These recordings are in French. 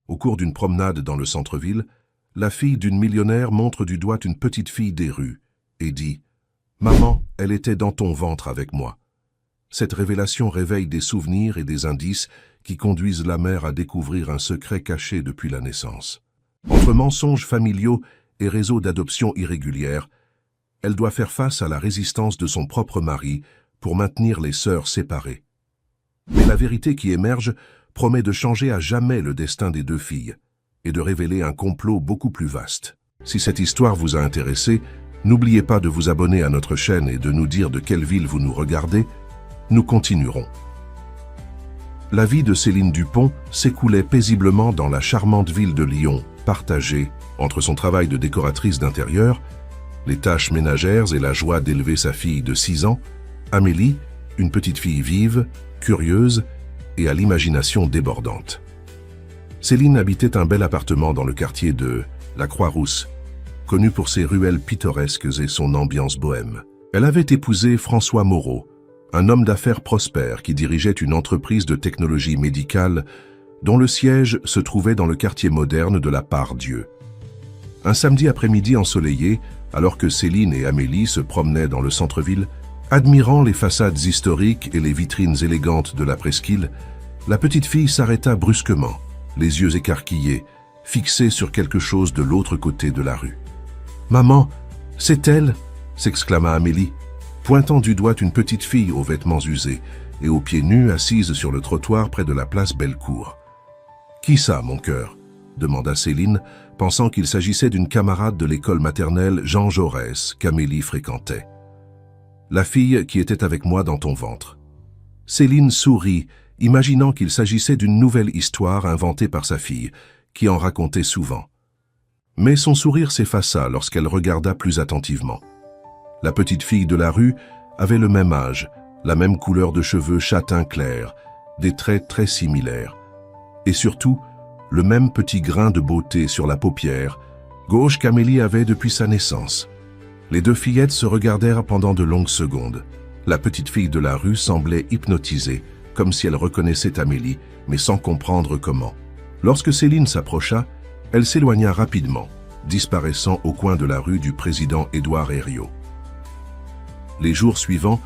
Au cours d'une promenade dans le centre-ville, la fille d'une millionnaire montre du doigt une petite fille des rues et dit « Maman, elle était dans ton ventre avec moi ». Cette révélation réveille des souvenirs et des indices qui conduisent la mère à découvrir un secret caché depuis la naissance. Entre mensonges familiaux et réseaux d'adoption irrégulière, elle doit faire face à la résistance de son propre mari pour maintenir les sœurs séparées. Mais la vérité qui émerge promet de changer à jamais le destin des deux filles et de révéler un complot beaucoup plus vaste. Si cette histoire vous a intéressé, n'oubliez pas de vous abonner à notre chaîne et de nous dire de quelle ville vous nous regardez. Nous continuerons. La vie de Céline Dupont s'écoulait paisiblement dans la charmante ville de Lyon, partagée entre son travail de décoratrice d'intérieur, les tâches ménagères et la joie d'élever sa fille de 6 ans, Amélie, une petite fille vive, curieuse et à l'imagination débordante. Céline habitait un bel appartement dans le quartier de la Croix-Rousse, connu pour ses ruelles pittoresques et son ambiance bohème. Elle avait épousé François Moreau, un homme d'affaires prospère qui dirigeait une entreprise de technologie médicale dont le siège se trouvait dans le quartier moderne de la Part-Dieu. Un samedi après-midi ensoleillé, alors que Céline et Amélie se promenaient dans le centre-ville, admirant les façades historiques et les vitrines élégantes de la presqu'île, la petite fille s'arrêta brusquement, les yeux écarquillés, fixés sur quelque chose de l'autre côté de la rue. « Maman, c'est elle !» s'exclama Amélie, pointant du doigt une petite fille aux vêtements usés et aux pieds nus assise sur le trottoir près de la place Bellecour. « Qui ça, mon cœur ?» demanda Céline, pensant qu'il s'agissait d'une camarade de l'école maternelle Jean Jaurès qu'Amélie fréquentait. « La fille qui était avec moi dans ton ventre. » Céline sourit, imaginant qu'il s'agissait d'une nouvelle histoire inventée par sa fille, qui en racontait souvent. Mais son sourire s'effaça lorsqu'elle regarda plus attentivement. La petite fille de la rue avait le même âge, la même couleur de cheveux châtain clair, des traits très similaires, et surtout, le même petit grain de beauté sur la paupière, gauche qu'Amélie avait depuis sa naissance. Les deux fillettes se regardèrent pendant de longues secondes. La petite fille de la rue semblait hypnotisée, comme si elle reconnaissait Amélie, mais sans comprendre comment. Lorsque Céline s'approcha, elle s'éloigna rapidement, disparaissant au coin de la rue du président Édouard Herriot. Les jours suivants,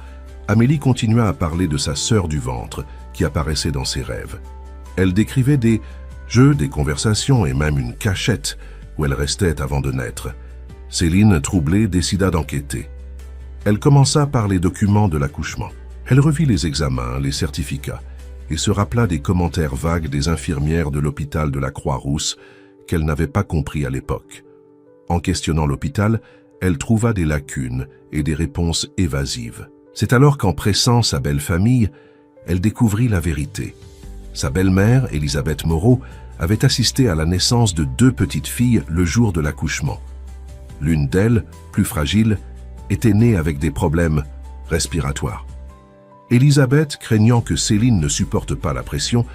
Amélie continua à parler de sa sœur du ventre, qui apparaissait dans ses rêves. Elle décrivait des jeux, des conversations et même une cachette où elle restait avant de naître. Céline, troublée, décida d'enquêter. Elle commença par les documents de l'accouchement. Elle revit les examens, les certificats, et se rappela des commentaires vagues des infirmières de l'hôpital de la Croix-Rousse qu'elle n'avait pas compris à l'époque. En questionnant l'hôpital, elle trouva des lacunes et des réponses évasives. C'est alors qu'en pressant sa belle famille, elle découvrit la vérité. Sa belle-mère, Elisabeth Moreau, avait assisté à la naissance de 2 petites filles le jour de l'accouchement. L'une d'elles, plus fragile, était née avec des problèmes respiratoires. Elisabeth, craignant que Céline ne supporte pas la pression,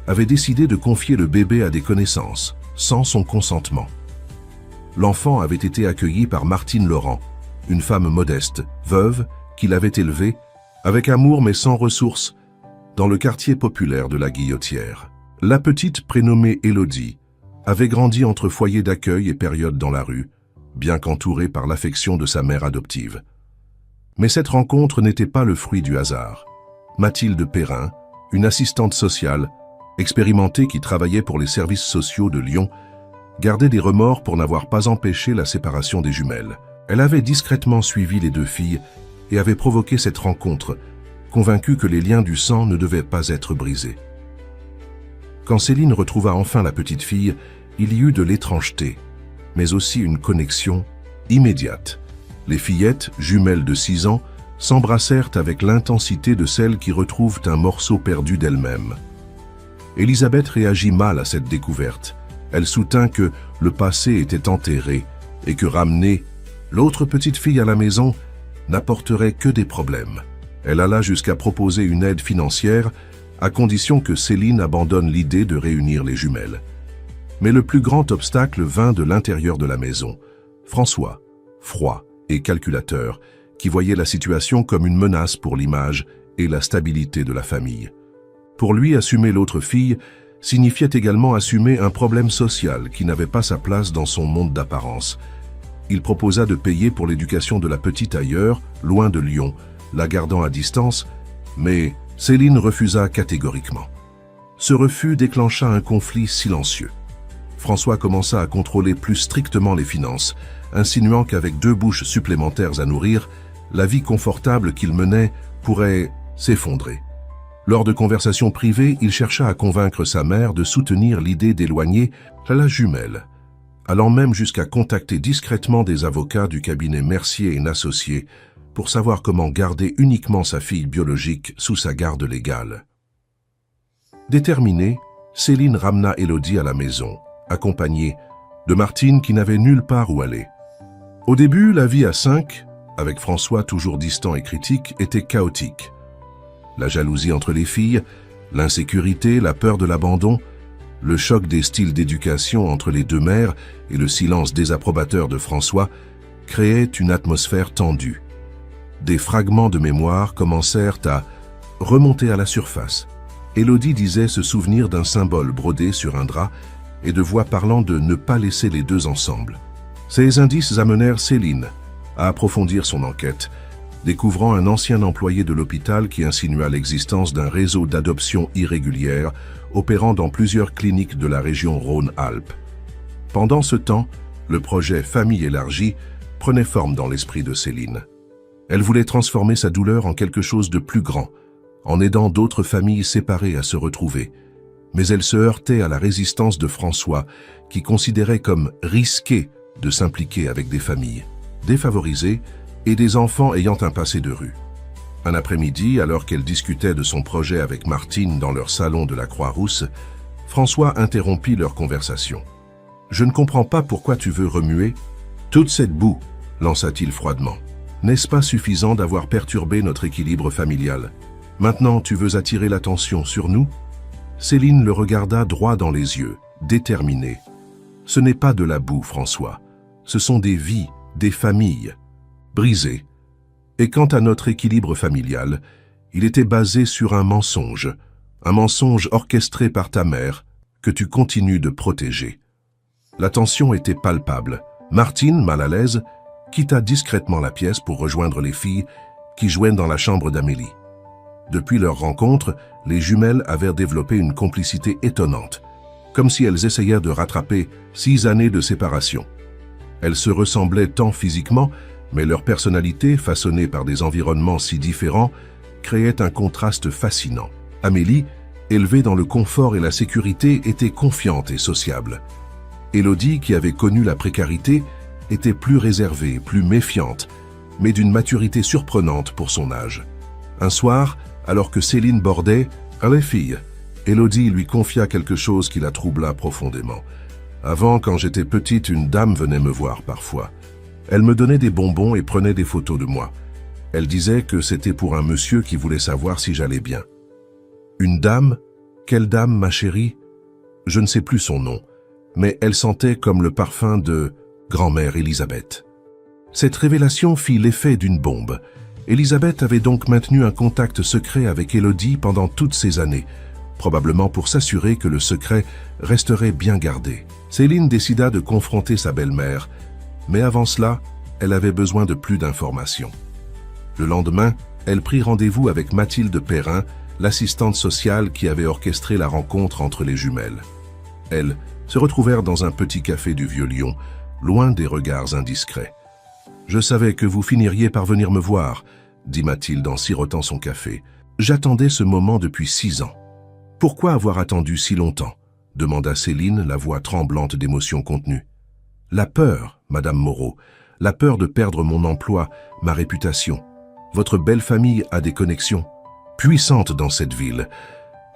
avait décidé de confier le bébé à des connaissances, sans son consentement. L'enfant avait été accueilli par Martine Laurent, une femme modeste, veuve, qui l'avait élevé, avec amour mais sans ressources, dans le quartier populaire de la Guillotière. La petite, prénommée Élodie, avait grandi entre foyer d'accueil et période dans la rue, bien qu'entourée par l'affection de sa mère adoptive. Mais cette rencontre n'était pas le fruit du hasard. Mathilde Perrin, une assistante sociale, expérimentée qui travaillait pour les services sociaux de Lyon, gardait des remords pour n'avoir pas empêché la séparation des jumelles. Elle avait discrètement suivi les 2 filles et avait provoqué cette rencontre, convaincue que les liens du sang ne devaient pas être brisés. Quand Céline retrouva enfin la petite fille, il y eut de l'étrangeté, mais aussi une connexion immédiate. Les fillettes, jumelles de 6 ans, s'embrassèrent avec l'intensité de celles qui retrouvent un morceau perdu d'elles-mêmes. Elisabeth réagit mal à cette découverte. Elle soutint que le passé était enterré et que ramener l'autre petite fille à la maison n'apporterait que des problèmes. Elle alla jusqu'à proposer une aide financière à condition que Céline abandonne l'idée de réunir les jumelles. Mais le plus grand obstacle vint de l'intérieur de la maison. François, froid et calculateur, qui voyait la situation comme une menace pour l'image et la stabilité de la famille. Pour lui, assumer l'autre fille, signifiait également assumer un problème social qui n'avait pas sa place dans son monde d'apparence. Il proposa de payer pour l'éducation de la petite ailleurs, loin de Lyon, la gardant à distance, mais Céline refusa catégoriquement. Ce refus déclencha un conflit silencieux. François commença à contrôler plus strictement les finances, insinuant qu'avec 2 bouches supplémentaires à nourrir, la vie confortable qu'il menait pourrait s'effondrer. Lors de conversations privées, il chercha à convaincre sa mère de soutenir l'idée d'éloigner la jumelle, allant même jusqu'à contacter discrètement des avocats du cabinet Mercier & Associés pour savoir comment garder uniquement sa fille biologique sous sa garde légale. Déterminée, Céline ramena Élodie à la maison, accompagnée de Martine qui n'avait nulle part où aller. Au début, la vie à 5, avec François toujours distant et critique, était chaotique. La jalousie entre les filles, l'insécurité, la peur de l'abandon, le choc des styles d'éducation entre les 2 mères et le silence désapprobateur de François créaient une atmosphère tendue. Des fragments de mémoire commencèrent à remonter à la surface. Élodie disait se souvenir d'un symbole brodé sur un drap et de voix parlant de ne pas laisser les 2 ensemble. Ces indices amenèrent Céline à approfondir son enquête, découvrant un ancien employé de l'hôpital qui insinua l'existence d'un réseau d'adoption irrégulière opérant dans plusieurs cliniques de la région Rhône-Alpes. Pendant ce temps, le projet Famille élargie prenait forme dans l'esprit de Céline. Elle voulait transformer sa douleur en quelque chose de plus grand, en aidant d'autres familles séparées à se retrouver. Mais elle se heurtait à la résistance de François, qui considérait comme risqué de s'impliquer avec des familles défavorisées et des enfants ayant un passé de rue. Un après-midi, alors qu'elle discutait de son projet avec Martine dans leur salon de la Croix-Rousse, François interrompit leur conversation. « Je ne comprends pas pourquoi tu veux remuer toute cette boue, lança-t-il froidement. N'est-ce pas suffisant d'avoir perturbé notre équilibre familial? Maintenant, tu veux attirer l'attention sur nous ?» Céline le regarda droit dans les yeux, déterminée. « Ce n'est pas de la boue, François. Ce sont des vies, des familles, brisées. Et quant à notre équilibre familial, il était basé sur un mensonge orchestré par ta mère, que tu continues de protéger. » La tension était palpable. Martine, mal à l'aise, quitta discrètement la pièce pour rejoindre les filles qui jouaient dans la chambre d'Amélie. Depuis leur rencontre, les jumelles avaient développé une complicité étonnante, comme si elles essayaient de rattraper 6 années de séparation. Elles se ressemblaient tant physiquement, mais leur personnalité, façonnée par des environnements si différents, créait un contraste fascinant. Amélie, élevée dans le confort et la sécurité, était confiante et sociable. Élodie, qui avait connu la précarité, était plus réservée, plus méfiante, mais d'une maturité surprenante pour son âge. Un soir, alors que Céline bordait « Allez fille », Élodie lui confia quelque chose qui la troubla profondément. « Avant, quand j'étais petite, une dame venait me voir parfois. Elle me donnait des bonbons et prenait des photos de moi. Elle disait que c'était pour un monsieur qui voulait savoir si j'allais bien. » Une dame? Quelle dame, ma chérie? Je ne sais plus son nom, mais elle sentait comme le parfum de grand-mère Elisabeth. Cette révélation fit l'effet d'une bombe. Elisabeth avait donc maintenu un contact secret avec Élodie pendant toutes ces années, probablement pour s'assurer que le secret resterait bien gardé. Céline décida de confronter sa belle-mère, mais avant cela, elle avait besoin de plus d'informations. Le lendemain, elle prit rendez-vous avec Mathilde Perrin, l'assistante sociale qui avait orchestré la rencontre entre les jumelles. Elles se retrouvèrent dans un petit café du Vieux-Lyon, loin des regards indiscrets. « Je savais que vous finiriez par venir me voir », dit Mathilde en sirotant son café. « J'attendais ce moment depuis 6 ans. »« Pourquoi avoir attendu si longtemps ?» demanda Céline, la voix tremblante d'émotion contenue. « La peur, Madame Moreau, la peur de perdre mon emploi, ma réputation. Votre belle famille a des connexions puissantes dans cette ville.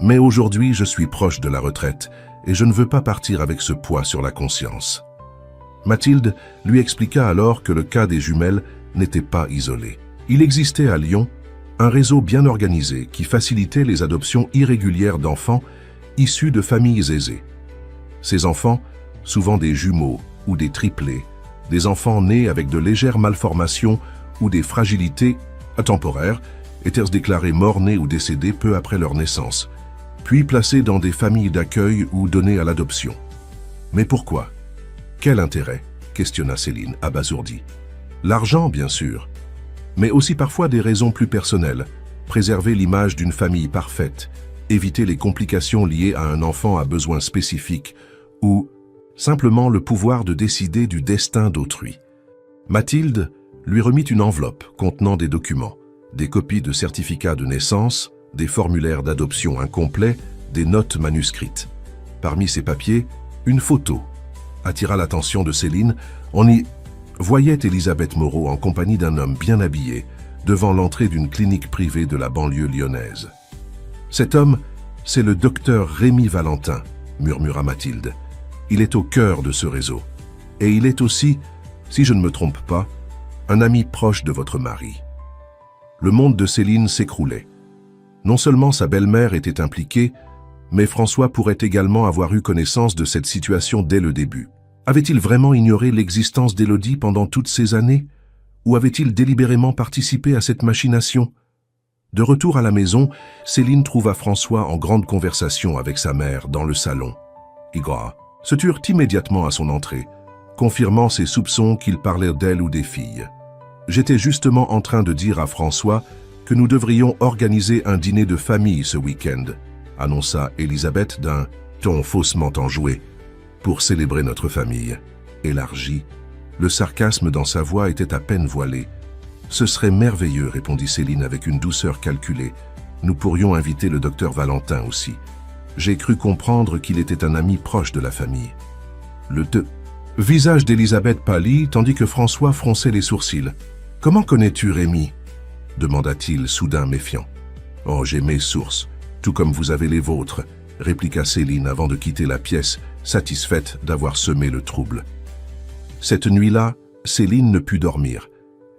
Mais aujourd'hui, je suis proche de la retraite et je ne veux pas partir avec ce poids sur la conscience. » Mathilde lui expliqua alors que le cas des jumelles n'était pas isolé. Il existait à Lyon un réseau bien organisé qui facilitait les adoptions irrégulières d'enfants issus de familles aisées. Ces enfants, souvent des jumeaux ou des triplés, des enfants nés avec de légères malformations ou des fragilités temporaires, étaient déclarés morts-nés ou décédés peu après leur naissance. puis placés dans des familles d'accueil ou donnés à l'adoption. Mais pourquoi? Quel intérêt? Questionna Céline, abasourdie. L'argent, bien sûr, mais aussi parfois des raisons plus personnelles. Préserver l'image d'une famille parfaite, éviter les complications liées à un enfant à besoins spécifiques ou simplement le pouvoir de décider du destin d'autrui. Mathilde lui remit une enveloppe contenant des documents, des copies de certificats de naissance, des formulaires d'adoption incomplets, des notes manuscrites. Parmi ces papiers, une photo attira l'attention de Céline. On y voyait Elisabeth Moreau en compagnie d'un homme bien habillé devant l'entrée d'une clinique privée de la banlieue lyonnaise. « Cet homme, c'est le docteur Rémi Valentin », murmura Mathilde. « Il est au cœur de ce réseau. Et il est aussi, si je ne me trompe pas, un ami proche de votre mari. » Le monde de Céline s'écroulait. Non seulement sa belle-mère était impliquée, mais François pourrait également avoir eu connaissance de cette situation dès le début. Avait-il vraiment ignoré l'existence d'Élodie pendant toutes ces années? Ou avait-il délibérément participé à cette machination? De retour à la maison, Céline trouva François en grande conversation avec sa mère dans le salon. Igor se turent immédiatement à son entrée, confirmant ses soupçons qu'il parlait d'elle ou des filles. « J'étais justement en train de dire à François que nous devrions organiser un dîner de famille ce week-end, annonça Elisabeth d'un ton faussement enjoué, pour célébrer notre famille, élargie. Le sarcasme dans sa voix était à peine voilé. « Ce serait merveilleux, répondit Céline avec une douceur calculée. Nous pourrions inviter le docteur Valentin aussi. J'ai cru comprendre qu'il était un ami proche de la famille. » Le visage d'Elisabeth pâlit, tandis que François fronçait les sourcils. « Comment connais-tu Rémi ?» demanda-t-il soudain méfiant. « Oh, j'ai mes sources, tout comme vous avez les vôtres, » répliqua Céline avant de quitter la pièce, satisfaite d'avoir semé le trouble. Cette nuit-là, Céline ne put dormir.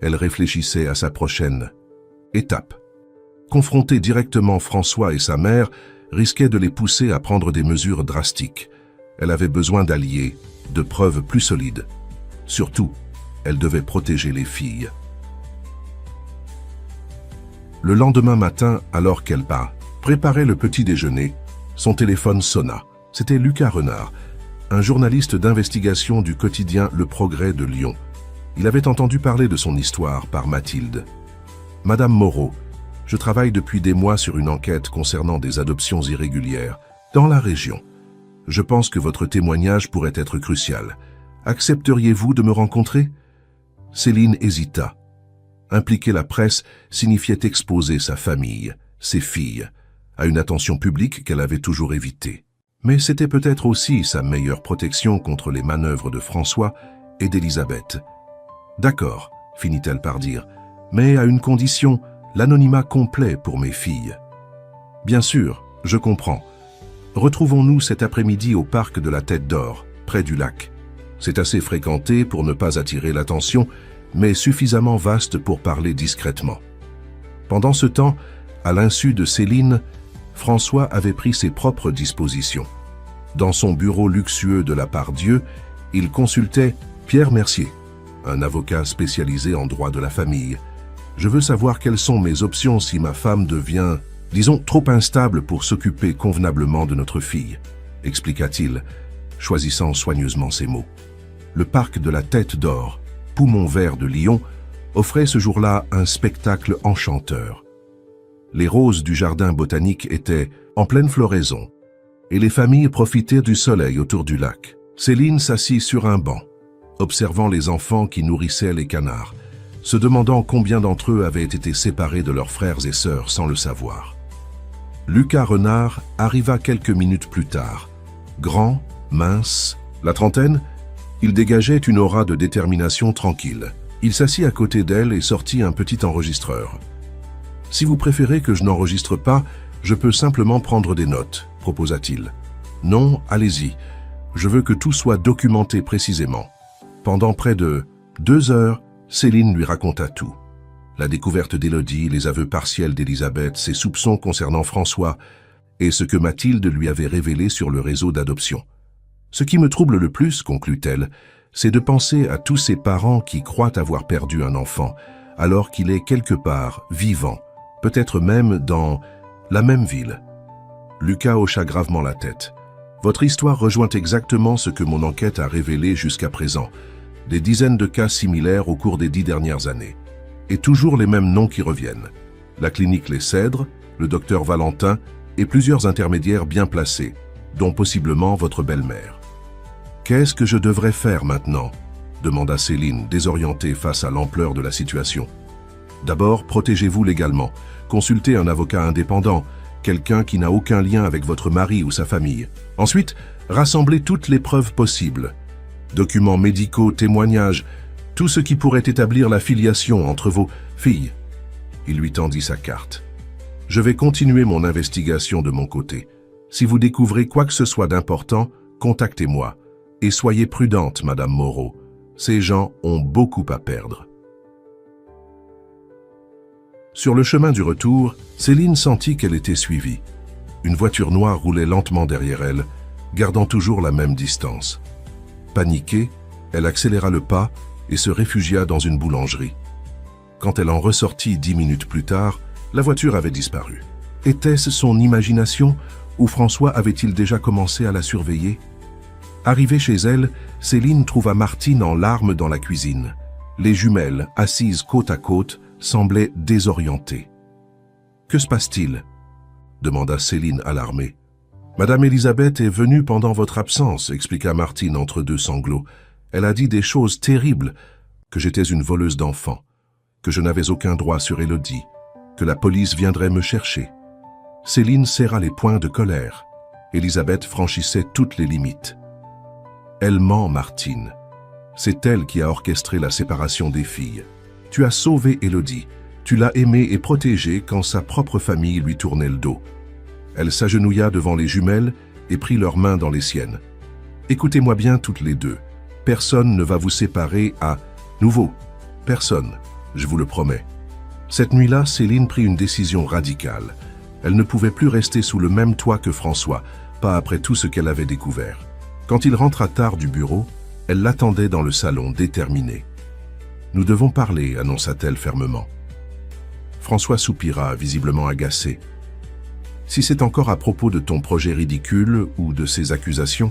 Elle réfléchissait à sa prochaine étape. Confronter directement François et sa mère risquait de les pousser à prendre des mesures drastiques. Elle avait besoin d'alliés, de preuves plus solides. Surtout, elle devait protéger les filles. Le lendemain matin, alors qu'elle préparait le petit déjeuner, son téléphone sonna. C'était Lucas Renard, un journaliste d'investigation du quotidien Le Progrès de Lyon. Il avait entendu parler de son histoire par Mathilde. « Madame Moreau, je travaille depuis des mois sur une enquête concernant des adoptions irrégulières dans la région. Je pense que votre témoignage pourrait être crucial. Accepteriez-vous de me rencontrer ?» Céline hésita. Impliquer la presse signifiait exposer sa famille, ses filles, à une attention publique qu'elle avait toujours évitée. Mais c'était peut-être aussi sa meilleure protection contre les manœuvres de François et d'Elisabeth. « D'accord, finit-elle par dire, mais à une condition, l'anonymat complet pour mes filles. »« Bien sûr, je comprends. Retrouvons-nous cet après-midi au parc de la Tête d'Or, près du lac. C'est assez fréquenté pour ne pas attirer l'attention, mais suffisamment vaste pour parler discrètement. » Pendant ce temps, à l'insu de Céline, François avait pris ses propres dispositions. Dans son bureau luxueux de la Part-Dieu, il consultait Pierre Mercier, un avocat spécialisé en droit de la famille. « Je veux savoir quelles sont mes options si ma femme devient, disons, trop instable pour s'occuper convenablement de notre fille, » expliqua-t-il, choisissant soigneusement ses mots. Le parc de la Tête d'Or, poumon vert de Lyon, offrait ce jour-là un spectacle enchanteur. Les roses du jardin botanique étaient en pleine floraison, et les familles profitaient du soleil autour du lac. Céline s'assit sur un banc, observant les enfants qui nourrissaient les canards, se demandant combien d'entre eux avaient été séparés de leurs frères et sœurs sans le savoir. Lucas Renard arriva quelques minutes plus tard. Grand, mince, la trentaine, il dégageait une aura de détermination tranquille. Il s'assit à côté d'elle et sortit un petit enregistreur. « Si vous préférez que je n'enregistre pas, je peux simplement prendre des notes, » proposa-t-il. « Non, allez-y. Je veux que tout soit documenté précisément. » Pendant près de 2 heures, Céline lui raconta tout. La découverte d'Élodie, les aveux partiels d'Elisabeth, ses soupçons concernant François et ce que Mathilde lui avait révélé sur le réseau d'adoption. « Ce qui me trouble le plus, conclut-elle, c'est de penser à tous ces parents qui croient avoir perdu un enfant, alors qu'il est quelque part vivant, peut-être même dans la même ville. » Lucas hocha gravement la tête. Votre histoire rejoint exactement ce que mon enquête a révélé jusqu'à présent. Des dizaines de cas similaires au cours des 10 dernières années. Et toujours les mêmes noms qui reviennent. La clinique Les Cèdres, le docteur Valentin et plusieurs intermédiaires bien placés, dont possiblement votre belle-mère. Qu'est-ce que je devrais faire maintenant ? Demanda Céline, désorientée face à l'ampleur de la situation. D'abord, protégez-vous légalement. Consultez un avocat indépendant, quelqu'un qui n'a aucun lien avec votre mari ou sa famille. Ensuite, rassemblez toutes les preuves possibles. Documents médicaux, témoignages, tout ce qui pourrait établir la filiation entre vos filles. Il lui tendit sa carte. Je vais continuer mon investigation de mon côté. Si vous découvrez quoi que ce soit d'important, contactez-moi. Et soyez prudente, Madame Moreau. Ces gens ont beaucoup à perdre. Sur le chemin du retour, Céline sentit qu'elle était suivie. Une voiture noire roulait lentement derrière elle, gardant toujours la même distance. Paniquée, elle accéléra le pas et se réfugia dans une boulangerie. Quand elle en ressortit 10 minutes plus tard, la voiture avait disparu. Était-ce son imagination ou François avait-il déjà commencé à la surveiller? Arrivée chez elle, Céline trouva Martine en larmes dans la cuisine. Les jumelles, assises côte à côte, semblaient désorientées. « Que se passe-t-il » demanda Céline alarmée. « Madame Elisabeth est venue pendant votre absence, » expliqua Martine entre deux sanglots. « Elle a dit des choses terribles, que j'étais une voleuse d'enfants, que je n'avais aucun droit sur Élodie, que la police viendrait me chercher. » Céline serra les poings de colère. Elisabeth franchissait toutes les limites. « Elle ment, Martine. C'est elle qui a orchestré la séparation des filles. Tu as sauvé Élodie. Tu l'as aimée et protégée quand sa propre famille lui tournait le dos. » Elle s'agenouilla devant les jumelles et prit leurs mains dans les siennes. « Écoutez-moi bien toutes les deux. Personne ne va vous séparer à nouveau. Personne, je vous le promets. » Cette nuit-là, Céline prit une décision radicale. Elle ne pouvait plus rester sous le même toit que François, pas après tout ce qu'elle avait découvert. Quand il rentra tard du bureau, elle l'attendait dans le salon, déterminée. « Nous devons parler, » annonça-t-elle fermement. François soupira, visiblement agacé. « Si c'est encore à propos de ton projet ridicule ou de ces accusations. »«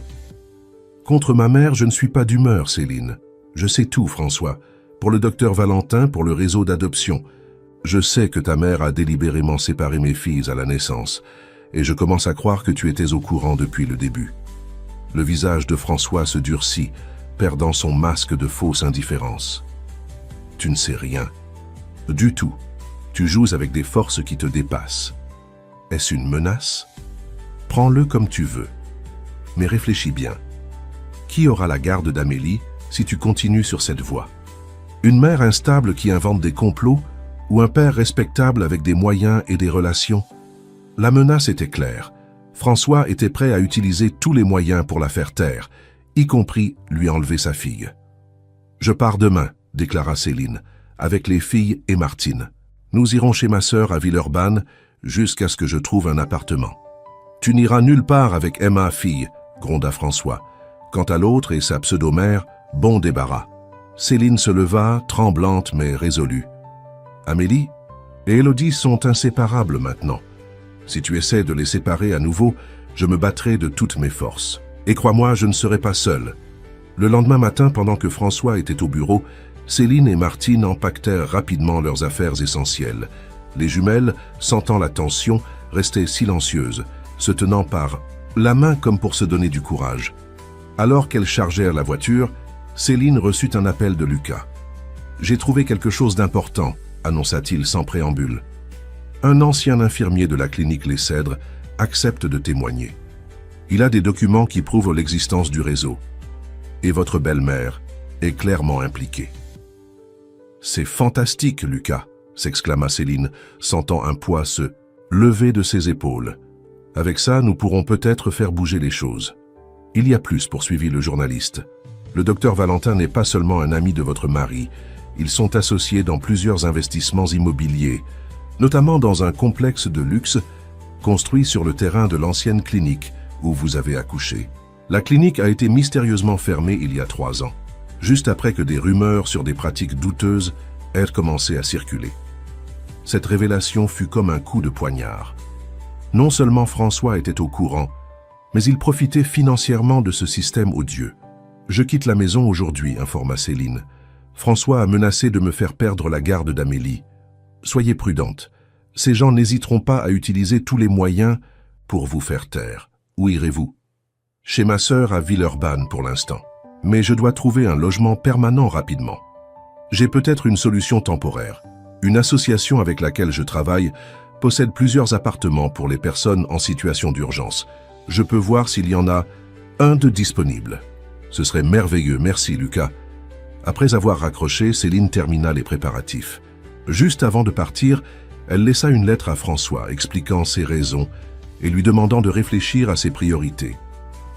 Contre ma mère, je ne suis pas d'humeur, Céline. Je sais tout, François. Pour le docteur Valentin, pour le réseau d'adoption. Je sais que ta mère a délibérément séparé mes filles à la naissance, et je commence à croire que tu étais au courant depuis le début. » Le visage de François se durcit, perdant son masque de fausse indifférence. « Tu ne sais rien. Du tout. Tu joues avec des forces qui te dépassent. Est-ce une menace? Prends-le comme tu veux. Mais réfléchis bien. Qui aura la garde d'Amélie si tu continues sur cette voie? Une mère instable qui invente des complots ou un père respectable avec des moyens et des relations? La menace était claire. François était prêt à utiliser tous les moyens pour la faire taire, y compris lui enlever sa fille. « Je pars demain, » déclara Céline, « avec les filles et Martine. Nous irons chez ma sœur à Villeurbanne jusqu'à ce que je trouve un appartement. »« Tu n'iras nulle part avec Emma, fille, » gronda François. Quant à l'autre et sa pseudo-mère, bon débarras. Céline se leva, tremblante mais résolue. « Amélie et Élodie sont inséparables maintenant. Si tu essaies de les séparer à nouveau, je me battrai de toutes mes forces. Et crois-moi, je ne serai pas seul. » Le lendemain matin, pendant que François était au bureau, Céline et Martine empaquetèrent rapidement leurs affaires essentielles. Les jumelles, sentant la tension, restaient silencieuses, se tenant par la main comme pour se donner du courage. Alors qu'elles chargèrent la voiture, Céline reçut un appel de Lucas. « J'ai trouvé quelque chose d'important », annonça-t-il sans préambule. Un ancien infirmier de la clinique Les Cèdres accepte de témoigner. Il a des documents qui prouvent l'existence du réseau. Et votre belle-mère est clairement impliquée. « C'est fantastique, Lucas !» s'exclama Céline, sentant un poids se lever de ses épaules. « Avec ça, nous pourrons peut-être faire bouger les choses. » « Il y a plus, poursuivit le journaliste. Le docteur Valentin n'est pas seulement un ami de votre mari. Ils sont associés dans plusieurs investissements immobiliers, notamment dans un complexe de luxe construit sur le terrain de l'ancienne clinique où vous avez accouché. La clinique a été mystérieusement fermée il y a 3 ans, juste après que des rumeurs sur des pratiques douteuses aient commencé à circuler. Cette révélation fut comme un coup de poignard. Non seulement François était au courant, mais il profitait financièrement de ce système odieux. « Je quitte la maison aujourd'hui », informa Céline. « François a menacé de me faire perdre la garde d'Amélie. Soyez prudente. Ces gens n'hésiteront pas à utiliser tous les moyens pour vous faire taire. Où irez-vous » ? « Chez ma sœur à Villeurbanne pour l'instant. Mais je dois trouver un logement permanent rapidement. J'ai peut-être une solution temporaire. Une association avec laquelle je travaille possède plusieurs appartements pour les personnes en situation d'urgence. Je peux voir s'il y en a un de disponible. Ce serait merveilleux, merci Lucas. » Après avoir raccroché, Céline termina les préparatifs. Juste avant de partir, elle laissa une lettre à François expliquant ses raisons et lui demandant de réfléchir à ses priorités.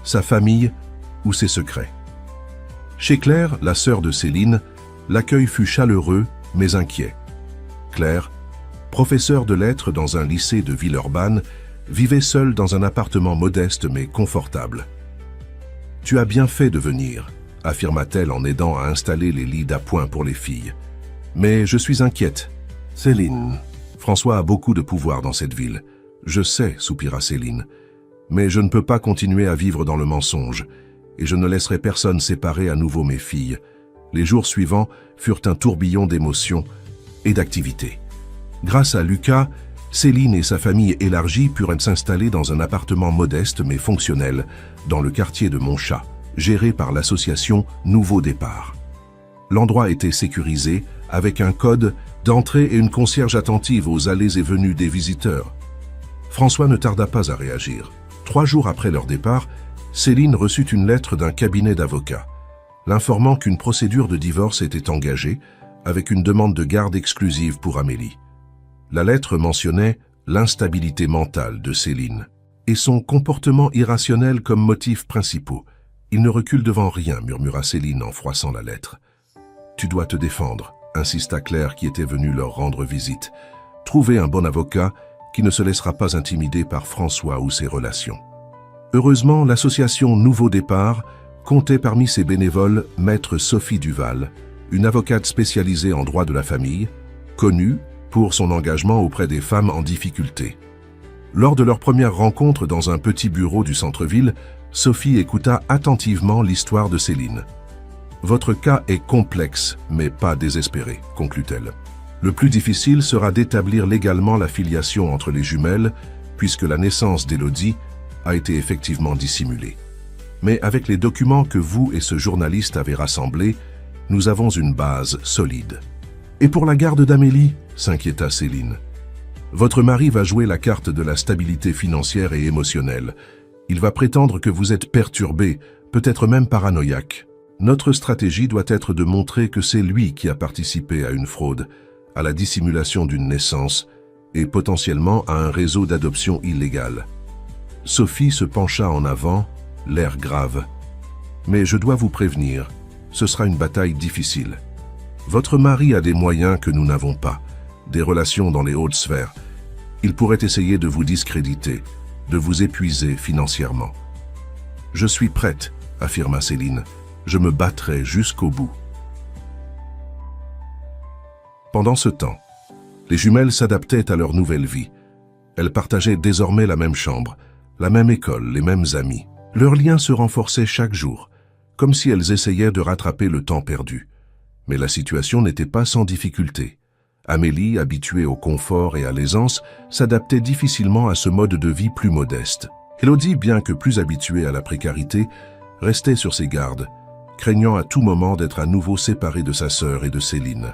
Sa famille ou ses secrets. Chez Claire, la sœur de Céline, l'accueil fut chaleureux mais inquiet. Claire, professeure de lettres dans un lycée de Villeurbanne, vivait seule dans un appartement modeste mais confortable. « Tu as bien fait de venir », affirma-t-elle en aidant à installer les lits d'appoint pour les filles. « Mais je suis inquiète. Céline, François a beaucoup de pouvoir dans cette ville. Je sais, soupira Céline. Mais je ne peux pas continuer à vivre dans le mensonge, et je ne laisserai personne séparer à nouveau mes filles. » Les jours suivants furent un tourbillon d'émotions et d'activités. Grâce à Lucas, Céline et sa famille élargie purent s'installer dans un appartement modeste mais fonctionnel dans le quartier de Montchat, géré par l'association Nouveau Départ. L'endroit était sécurisé avec un code d'entrée et une concierge attentive aux allées et venues des visiteurs. François ne tarda pas à réagir. 3 jours après leur départ, Céline reçut une lettre d'un cabinet d'avocats, l'informant qu'une procédure de divorce était engagée avec une demande de garde exclusive pour Amélie. La lettre mentionnait l'instabilité mentale de Céline et son comportement irrationnel comme motifs principaux. « Il ne recule devant rien », murmura Céline en froissant la lettre. « Tu dois te défendre », insista Claire qui était venue leur rendre visite. « Trouvez un bon avocat qui ne se laissera pas intimider par François ou ses relations. » Heureusement, l'association Nouveau Départ comptait parmi ses bénévoles Maître Sophie Duval, une avocate spécialisée en droit de la famille, connue pour son engagement auprès des femmes en difficulté. Lors de leur première rencontre dans un petit bureau du centre-ville, Sophie écouta attentivement l'histoire de Céline. « Votre cas est complexe, mais pas désespéré », conclut-elle. « Le plus difficile sera d'établir légalement la filiation entre les jumelles, puisque la naissance d'Élodie a été effectivement dissimulée. Mais avec les documents que vous et ce journaliste avez rassemblés, nous avons une base solide. » « Et pour la garde d'Amélie ?» s'inquiéta Céline. « Votre mari va jouer la carte de la stabilité financière et émotionnelle. Il va prétendre que vous êtes perturbé, peut-être même paranoïaque. Notre stratégie doit être de montrer que c'est lui qui a participé à une fraude, à la dissimulation d'une naissance et potentiellement à un réseau d'adoption illégale. » Sophie se pencha en avant, l'air grave. « Mais je dois vous prévenir, ce sera une bataille difficile. Votre mari a des moyens que nous n'avons pas, des relations dans les hautes sphères. Il pourrait essayer de vous discréditer, de vous épuiser financièrement. »« Je suis prête, » affirma Céline. « Je me battrai jusqu'au bout. » Pendant ce temps, les jumelles s'adaptaient à leur nouvelle vie. Elles partageaient désormais la même chambre, la même école, les mêmes amis. Leurs liens se renforçaient chaque jour, comme si elles essayaient de rattraper le temps perdu. Mais la situation n'était pas sans difficulté. Amélie, habituée au confort et à l'aisance, s'adaptait difficilement à ce mode de vie plus modeste. Élodie, bien que plus habituée à la précarité, restait sur ses gardes, craignant à tout moment d'être à nouveau séparée de sa sœur et de Céline.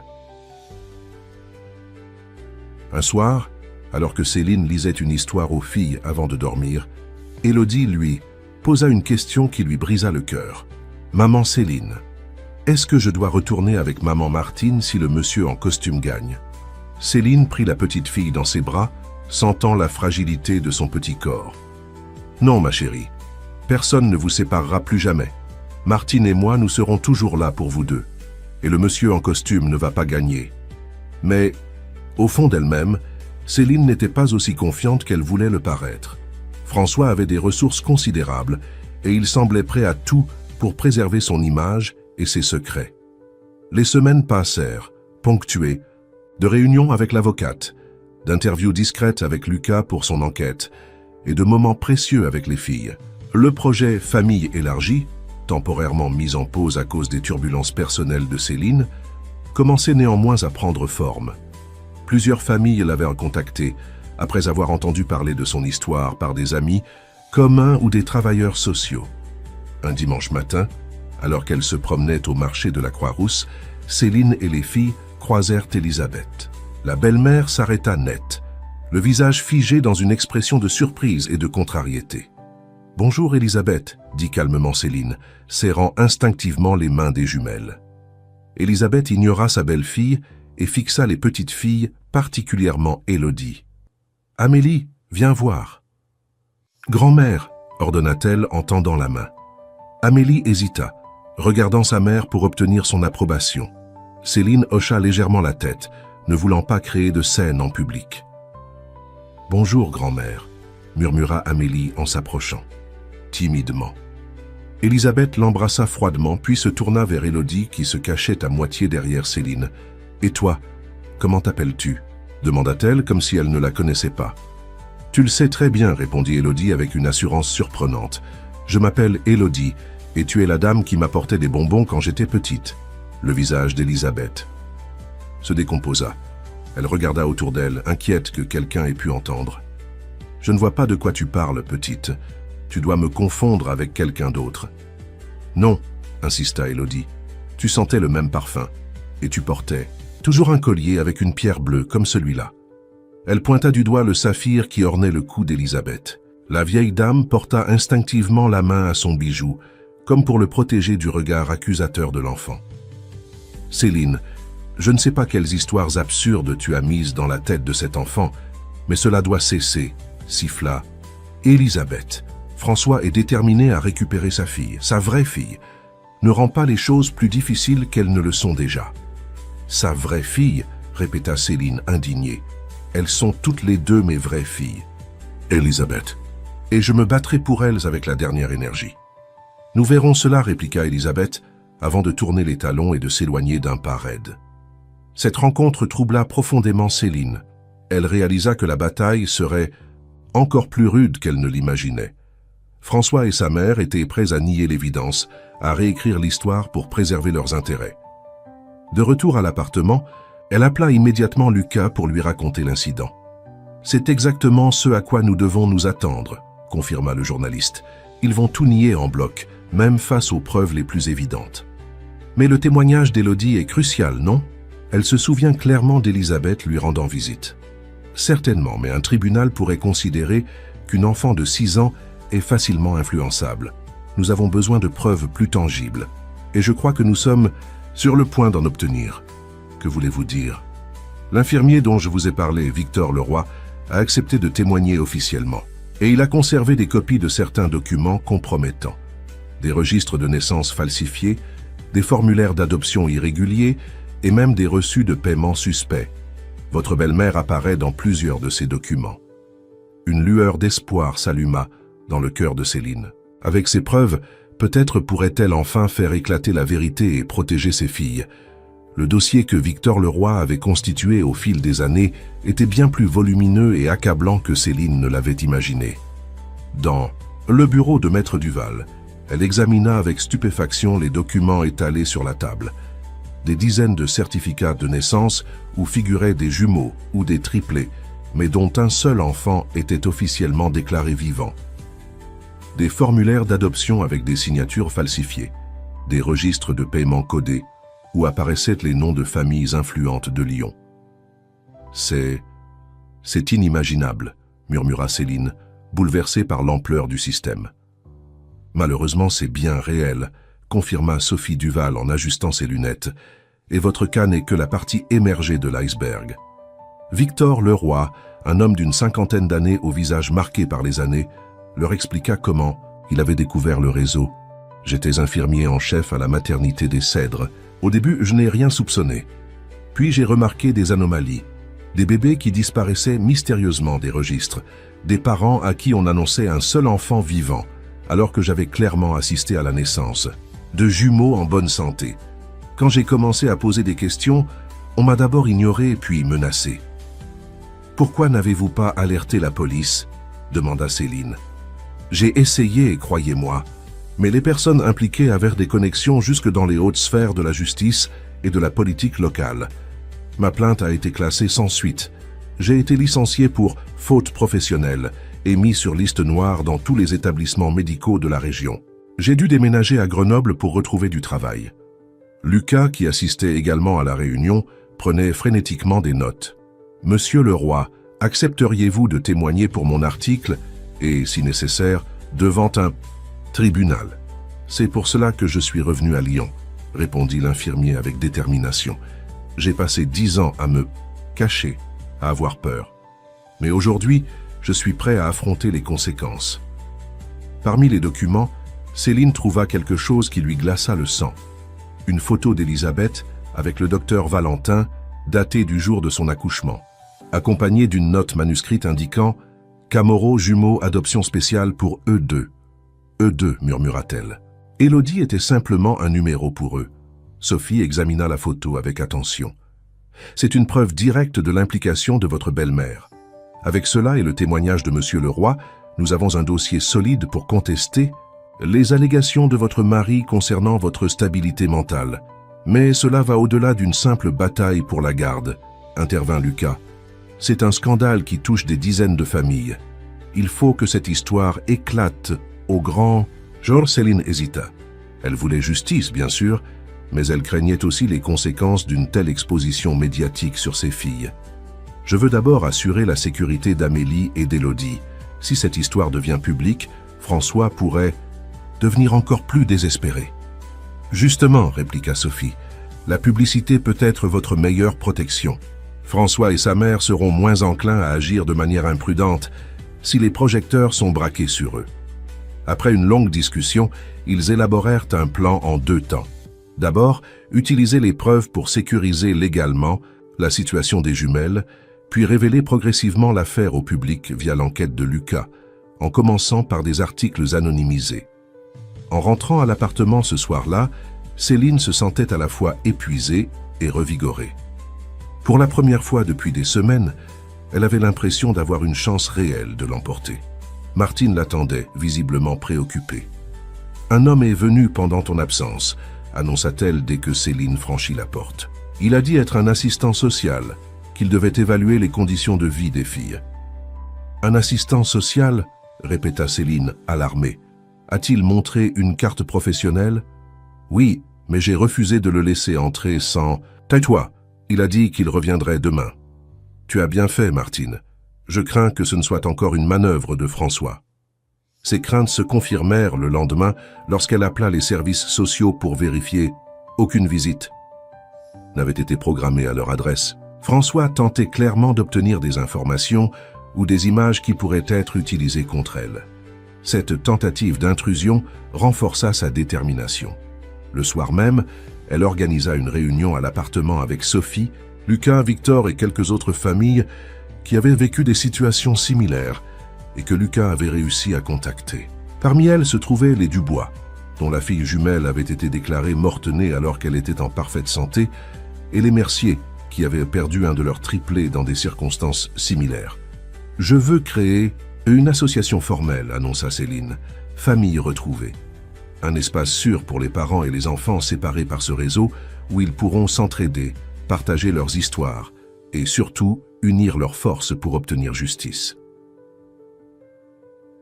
Un soir, alors que Céline lisait une histoire aux filles avant de dormir, Élodie, lui, posa une question qui lui brisa le cœur. « Maman Céline, est-ce que je dois retourner avec maman Martine si le monsieur en costume gagne ?» Céline prit la petite fille dans ses bras, sentant la fragilité de son petit corps. « Non, ma chérie, personne ne vous séparera plus jamais. Martine et moi, nous serons toujours là pour vous deux. Et le monsieur en costume ne va pas gagner. » Mais, au fond d'elle-même, Céline n'était pas aussi confiante qu'elle voulait le paraître. François avait des ressources considérables et il semblait prêt à tout pour préserver son image et ses secrets. Les semaines passèrent, ponctuées, de réunions avec l'avocate, d'interviews discrètes avec Lucas pour son enquête, et de moments précieux avec les filles. Le projet Famille élargie, temporairement mis en pause à cause des turbulences personnelles de Céline, commençait néanmoins à prendre forme. Plusieurs familles l'avaient contacté, après avoir entendu parler de son histoire par des amis, communs ou des travailleurs sociaux. Un dimanche matin, alors qu'elle se promenait au marché de la Croix-Rousse, Céline et les filles croisèrent Elisabeth. La belle-mère s'arrêta net, le visage figé dans une expression de surprise et de contrariété. « Bonjour Elisabeth », dit calmement Céline, serrant instinctivement les mains des jumelles. Elisabeth ignora sa belle-fille et fixa les petites filles, particulièrement Élodie. « Amélie, viens voir. »« Grand-mère », ordonna-t-elle en tendant la main. Amélie hésita, regardant sa mère pour obtenir son approbation. Céline hocha légèrement la tête, ne voulant pas créer de scène en public. « Bonjour, grand-mère », murmura Amélie en s'approchant, timidement. Elisabeth l'embrassa froidement, puis se tourna vers Élodie qui se cachait à moitié derrière Céline. « Et toi, comment t'appelles-tu » demanda-t-elle comme si elle ne la connaissait pas. « Tu le sais très bien », répondit Élodie avec une assurance surprenante. « Je m'appelle Élodie, et tu es la dame qui m'apportait des bonbons quand j'étais petite. » Le visage d'Elisabeth se décomposa. Elle regarda autour d'elle, inquiète que quelqu'un ait pu entendre. « Je ne vois pas de quoi tu parles, petite. Tu dois me confondre avec quelqu'un d'autre. »« Non, » insista Élodie. « Tu sentais le même parfum. Et tu portais toujours un collier avec une pierre bleue comme celui-là. » Elle pointa du doigt le saphir qui ornait le cou d'Elisabeth. La vieille dame porta instinctivement la main à son bijou, comme pour le protéger du regard accusateur de l'enfant. « Céline, je ne sais pas quelles histoires absurdes tu as mises dans la tête de cet enfant, mais cela doit cesser, » siffla Elisabeth. « François est déterminé à récupérer sa fille, sa vraie fille. Ne rends pas les choses plus difficiles qu'elles ne le sont déjà. »« Sa vraie fille » répéta Céline indignée. « Elles sont toutes les deux mes vraies filles. »« Elisabeth. Et je me battrai pour elles avec la dernière énergie. »« Nous verrons cela, » répliqua Elisabeth, avant de tourner les talons et de s'éloigner d'un pas raide. Cette rencontre troubla profondément Céline. Elle réalisa que la bataille serait encore plus rude qu'elle ne l'imaginait. François et sa mère étaient prêts à nier l'évidence, à réécrire l'histoire pour préserver leurs intérêts. De retour à l'appartement, elle appela immédiatement Lucas pour lui raconter l'incident. « C'est exactement ce à quoi nous devons nous attendre », confirma le journaliste. « Ils vont tout nier en bloc, même face aux preuves les plus évidentes. » Mais le témoignage d'Élodie est crucial, non ? Elle se souvient clairement d'Elisabeth lui rendant visite. Certainement, mais un tribunal pourrait considérer qu'une enfant de 6 ans est facilement influençable. Nous avons besoin de preuves plus tangibles. Et je crois que nous sommes sur le point d'en obtenir. Que voulez-vous dire ? L'infirmier dont je vous ai parlé, Victor Leroy, a accepté de témoigner officiellement. Et il a conservé des copies de certains documents compromettants. Des registres de naissance falsifiés, des formulaires d'adoption irréguliers et même des reçus de paiement suspects. Votre belle-mère apparaît dans plusieurs de ces documents. Une lueur d'espoir s'alluma dans le cœur de Céline. Avec ces preuves, peut-être pourrait-elle enfin faire éclater la vérité et protéger ses filles. Le dossier que Victor Leroy avait constitué au fil des années était bien plus volumineux et accablant que Céline ne l'avait imaginé. Dans le bureau de Maître Duval, elle examina avec stupéfaction les documents étalés sur la table. Des dizaines de certificats de naissance où figuraient des jumeaux ou des triplés, mais dont un seul enfant était officiellement déclaré vivant. Des formulaires d'adoption avec des signatures falsifiées, des registres de paiement codés, où apparaissaient les noms de familles influentes de Lyon. « C'est inimaginable », murmura Céline, bouleversée par l'ampleur du système. « Malheureusement, c'est bien réel », confirma Sophie Duval en ajustant ses lunettes, « et votre cas n'est que la partie émergée de l'iceberg. » Victor Leroy, un homme d'une 50aine d'années au visage marqué par les années, leur expliqua comment il avait découvert le réseau. « J'étais infirmier en chef à la maternité des Cèdres. Au début, je n'ai rien soupçonné. Puis j'ai remarqué des anomalies, des bébés qui disparaissaient mystérieusement des registres, des parents à qui on annonçait un seul enfant vivant, alors que j'avais clairement assisté à la naissance, de jumeaux en bonne santé. Quand j'ai commencé à poser des questions, on m'a d'abord ignoré puis menacé. « Pourquoi n'avez-vous pas alerté la police ?» demanda Céline. J'ai essayé, croyez-moi, mais les personnes impliquées avaient des connexions jusque dans les hautes sphères de la justice et de la politique locale. Ma plainte a été classée sans suite. J'ai été licencié pour faute professionnelle et mis sur liste noire dans tous les établissements médicaux de la région. J'ai dû déménager à Grenoble pour retrouver du travail. Lucas, qui assistait également à la réunion, prenait frénétiquement des notes. « Monsieur le roi, accepteriez-vous de témoigner pour mon article et, si nécessaire, devant un tribunal? C'est pour cela que je suis revenu à Lyon, » répondit l'infirmier avec détermination. « J'ai passé 10 ans à me cacher, à avoir peur. Mais aujourd'hui, je suis prêt à affronter les conséquences. » Parmi les documents, Céline trouva quelque chose qui lui glaça le sang. Une photo d'Elisabeth avec le docteur Valentin, datée du jour de son accouchement, accompagnée d'une note manuscrite indiquant « Camoro jumeaux adoption spéciale pour eux deux. » « Eux deux, murmura-t-elle. Élodie était simplement un numéro pour eux. Sophie examina la photo avec attention. « C'est une preuve directe de l'implication de votre belle-mère. Avec cela et le témoignage de Monsieur le Roi, nous avons un dossier solide pour contester les allégations de votre mari concernant votre stabilité mentale. Mais cela va au-delà d'une simple bataille pour la garde, » intervint Lucas. « C'est un scandale qui touche des dizaines de familles. Il faut que cette histoire éclate au grand... » Céline hésita. Elle voulait justice, bien sûr, mais elle craignait aussi les conséquences d'une telle exposition médiatique sur ses filles. « Je veux d'abord assurer la sécurité d'Amélie et d'Élodie. Si cette histoire devient publique, François pourrait devenir encore plus désespéré. » « Justement, répliqua Sophie, la publicité peut être votre meilleure protection. François et sa mère seront moins enclins à agir de manière imprudente si les projecteurs sont braqués sur eux. » Après une longue discussion, ils élaborèrent un plan en 2 temps. D'abord, utiliser les preuves pour sécuriser légalement la situation des jumelles, puis révéler progressivement l'affaire au public via l'enquête de Lucas, en commençant par des articles anonymisés. En rentrant à l'appartement ce soir-là, Céline se sentait à la fois épuisée et revigorée. Pour la première fois depuis des semaines, elle avait l'impression d'avoir une chance réelle de l'emporter. Martine l'attendait, visiblement préoccupée. « Un homme est venu pendant ton absence », annonça-t-elle dès que Céline franchit la porte. « Il a dit être un assistant social, qu'il devait évaluer les conditions de vie des filles. »« Un assistant social ?» répéta Céline, alarmée. « A-t-il montré une carte professionnelle ?»« Oui, mais j'ai refusé de le laisser entrer sans... »« Tais-toi, il a dit qu'il reviendrait demain. »« Tu as bien fait, Martine. Je crains que ce ne soit encore une manœuvre de François. » Ses craintes se confirmèrent le lendemain lorsqu'elle appela les services sociaux pour vérifier. Aucune visite n'avait été programmée à leur adresse. François tentait clairement d'obtenir des informations ou des images qui pourraient être utilisées contre elle. Cette tentative d'intrusion renforça sa détermination. Le soir même, elle organisa une réunion à l'appartement avec Sophie, Lucas, Victor et quelques autres familles qui avaient vécu des situations similaires et que Lucas avait réussi à contacter. Parmi elles se trouvaient les Dubois, dont la fille jumelle avait été déclarée morte-née alors qu'elle était en parfaite santé, et les Mercier, qui avaient perdu un de leurs triplés dans des circonstances similaires. « Je veux créer une association formelle », annonça Céline, « Famille retrouvée. Un espace sûr pour les parents et les enfants séparés par ce réseau où ils pourront s'entraider, partager leurs histoires et surtout unir leurs forces pour obtenir justice. »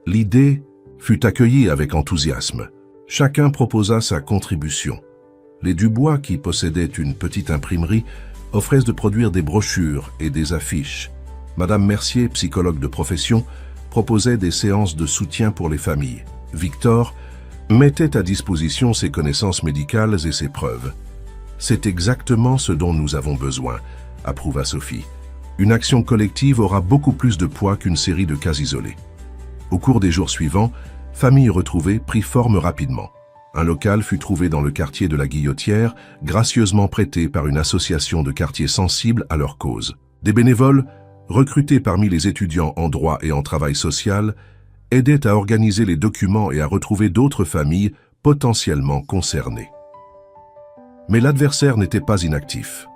L'idée fut accueillie avec enthousiasme. Chacun proposa sa contribution. Les Dubois, qui possédaient une petite imprimerie, offraient de produire des brochures et des affiches. Madame Mercier, psychologue de profession, proposait des séances de soutien pour les familles. Victor mettait à disposition ses connaissances médicales et ses preuves. « C'est exactement ce dont nous avons besoin », approuva Sophie. « Une action collective aura beaucoup plus de poids qu'une série de cas isolés. » Au cours des jours suivants, Famille retrouvée prit forme rapidement. Un local fut trouvé dans le quartier de la Guillotière, gracieusement prêté par une association de quartiers sensibles à leur cause. Des bénévoles, recrutés parmi les étudiants en droit et en travail social, aidaient à organiser les documents et à retrouver d'autres familles potentiellement concernées. Mais l'adversaire n'était pas inactif.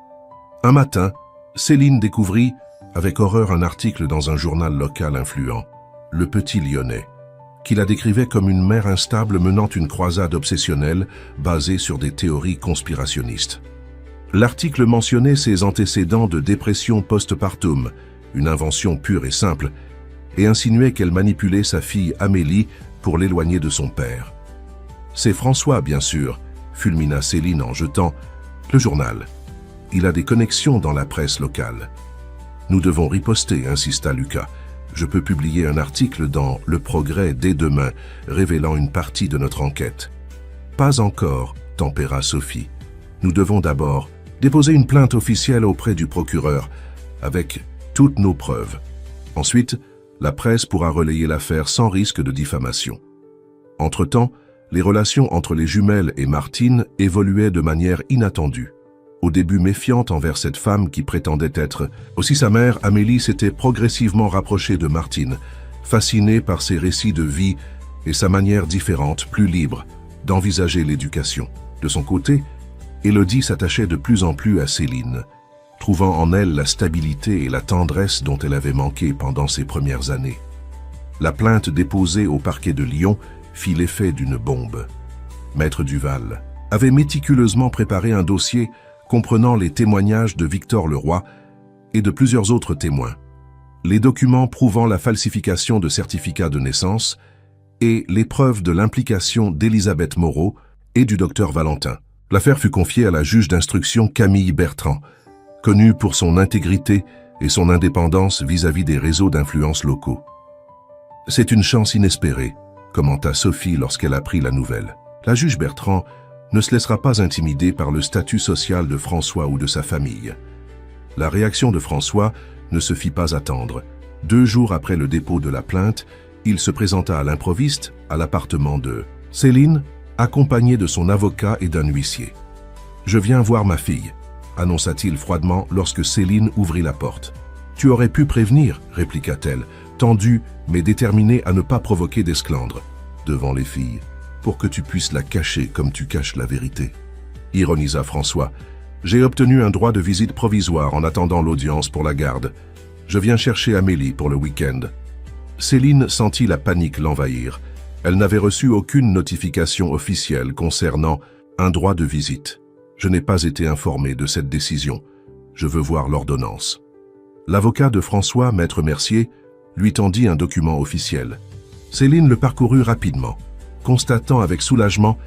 Un matin, Céline découvrit avec horreur un article dans un journal local influent. le petit Lyonnais, qui la décrivait comme une mère instable menant une croisade obsessionnelle basée sur des théories conspirationnistes. L'article mentionnait ses antécédents de dépression postpartum, une invention pure et simple, et insinuait qu'elle manipulait sa fille Amélie pour l'éloigner de son père. C'est François, bien sûr, fulmina Céline en jetant le journal. Il a des connexions dans la presse locale. Nous devons riposter, insista Lucas. Je peux publier un article dans Le Progrès dès demain, révélant une partie de notre enquête. Pas encore, tempéra Sophie. Nous devons d'abord déposer une plainte officielle auprès du procureur, avec toutes nos preuves. Ensuite, la presse pourra relayer l'affaire sans risque de diffamation. Entre-temps, les relations entre les jumelles et Martine évoluaient de manière inattendue. Au début méfiante envers cette femme qui prétendait être aussi sa mère, Amélie s'était progressivement rapprochée de Martine, fascinée par ses récits de vie et sa manière différente, plus libre, d'envisager l'éducation. De son côté, Élodie s'attachait de plus en plus à Céline, trouvant en elle la stabilité et la tendresse dont elle avait manqué pendant ses premières années. La plainte déposée au parquet de Lyon fit l'effet d'une bombe. Maître Duval avait méticuleusement préparé un dossier comprenant les témoignages de Victor Leroy et de plusieurs autres témoins, les documents prouvant la falsification de certificats de naissance et les preuves de l'implication d'Elisabeth Moreau et du docteur Valentin. L'affaire fut confiée à la juge d'instruction Camille Bertrand, connue pour son intégrité et son indépendance vis-à-vis des réseaux d'influence locaux. « C'est une chance inespérée », commenta Sophie lorsqu'elle apprit la nouvelle. La juge Bertrand ne se laissera pas intimider par le statut social de François ou de sa famille. La réaction de François ne se fit pas attendre. 2 jours après le dépôt de la plainte, il se présenta à l'improviste à l'appartement de Céline, accompagné de son avocat et d'un huissier. « Je viens voir ma fille », annonça-t-il froidement lorsque Céline ouvrit la porte. « Tu aurais pu prévenir », répliqua-t-elle, tendue mais déterminée à ne pas provoquer d'esclandre devant les filles, pour que tu puisses la cacher comme tu caches la vérité. Ironisa François. « J'ai obtenu un droit de visite provisoire en attendant l'audience pour la garde. Je viens chercher Amélie pour le week-end. » Céline sentit la panique l'envahir. Elle n'avait reçu aucune notification officielle concernant un droit de visite. « Je n'ai pas été informé de cette décision. Je veux voir l'ordonnance. » L'avocat de François, maître Mercier, lui tendit un document officiel. Céline le parcourut rapidement, constatant avec soulagement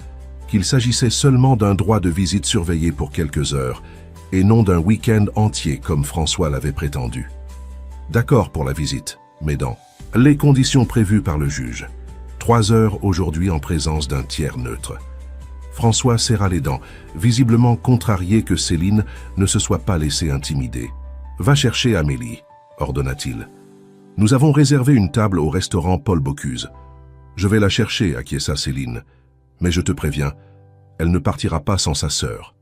qu'il s'agissait seulement d'un droit de visite surveillé pour quelques heures, et non d'un week-end entier comme François l'avait prétendu. D'accord pour la visite, mais dans les conditions prévues par le juge. 3 heures aujourd'hui en présence d'un tiers neutre. François serra les dents, visiblement contrarié que Céline ne se soit pas laissée intimider. « Va chercher Amélie », ordonna-t-il. « Nous avons réservé une table au restaurant Paul Bocuse. Je vais la chercher, acquiesça Céline. Mais je te préviens, elle ne partira pas sans sa sœur. »«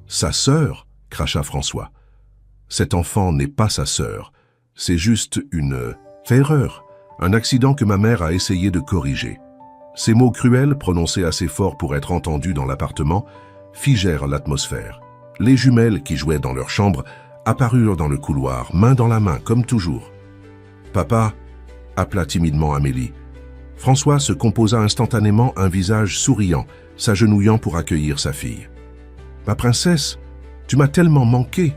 Sa sœur » cracha François. « Cet enfant n'est pas sa sœur. C'est juste une erreur, un accident que ma mère a essayé de corriger. » Ces mots cruels, prononcés assez fort pour être entendus dans l'appartement, figèrent l'atmosphère. Les jumelles qui jouaient dans leur chambre apparurent dans le couloir, main dans la main, comme toujours. « Papa » appela timidement Amélie. François se composa instantanément un visage souriant, s'agenouillant pour accueillir sa fille. « Ma princesse, tu m'as tellement manqué !»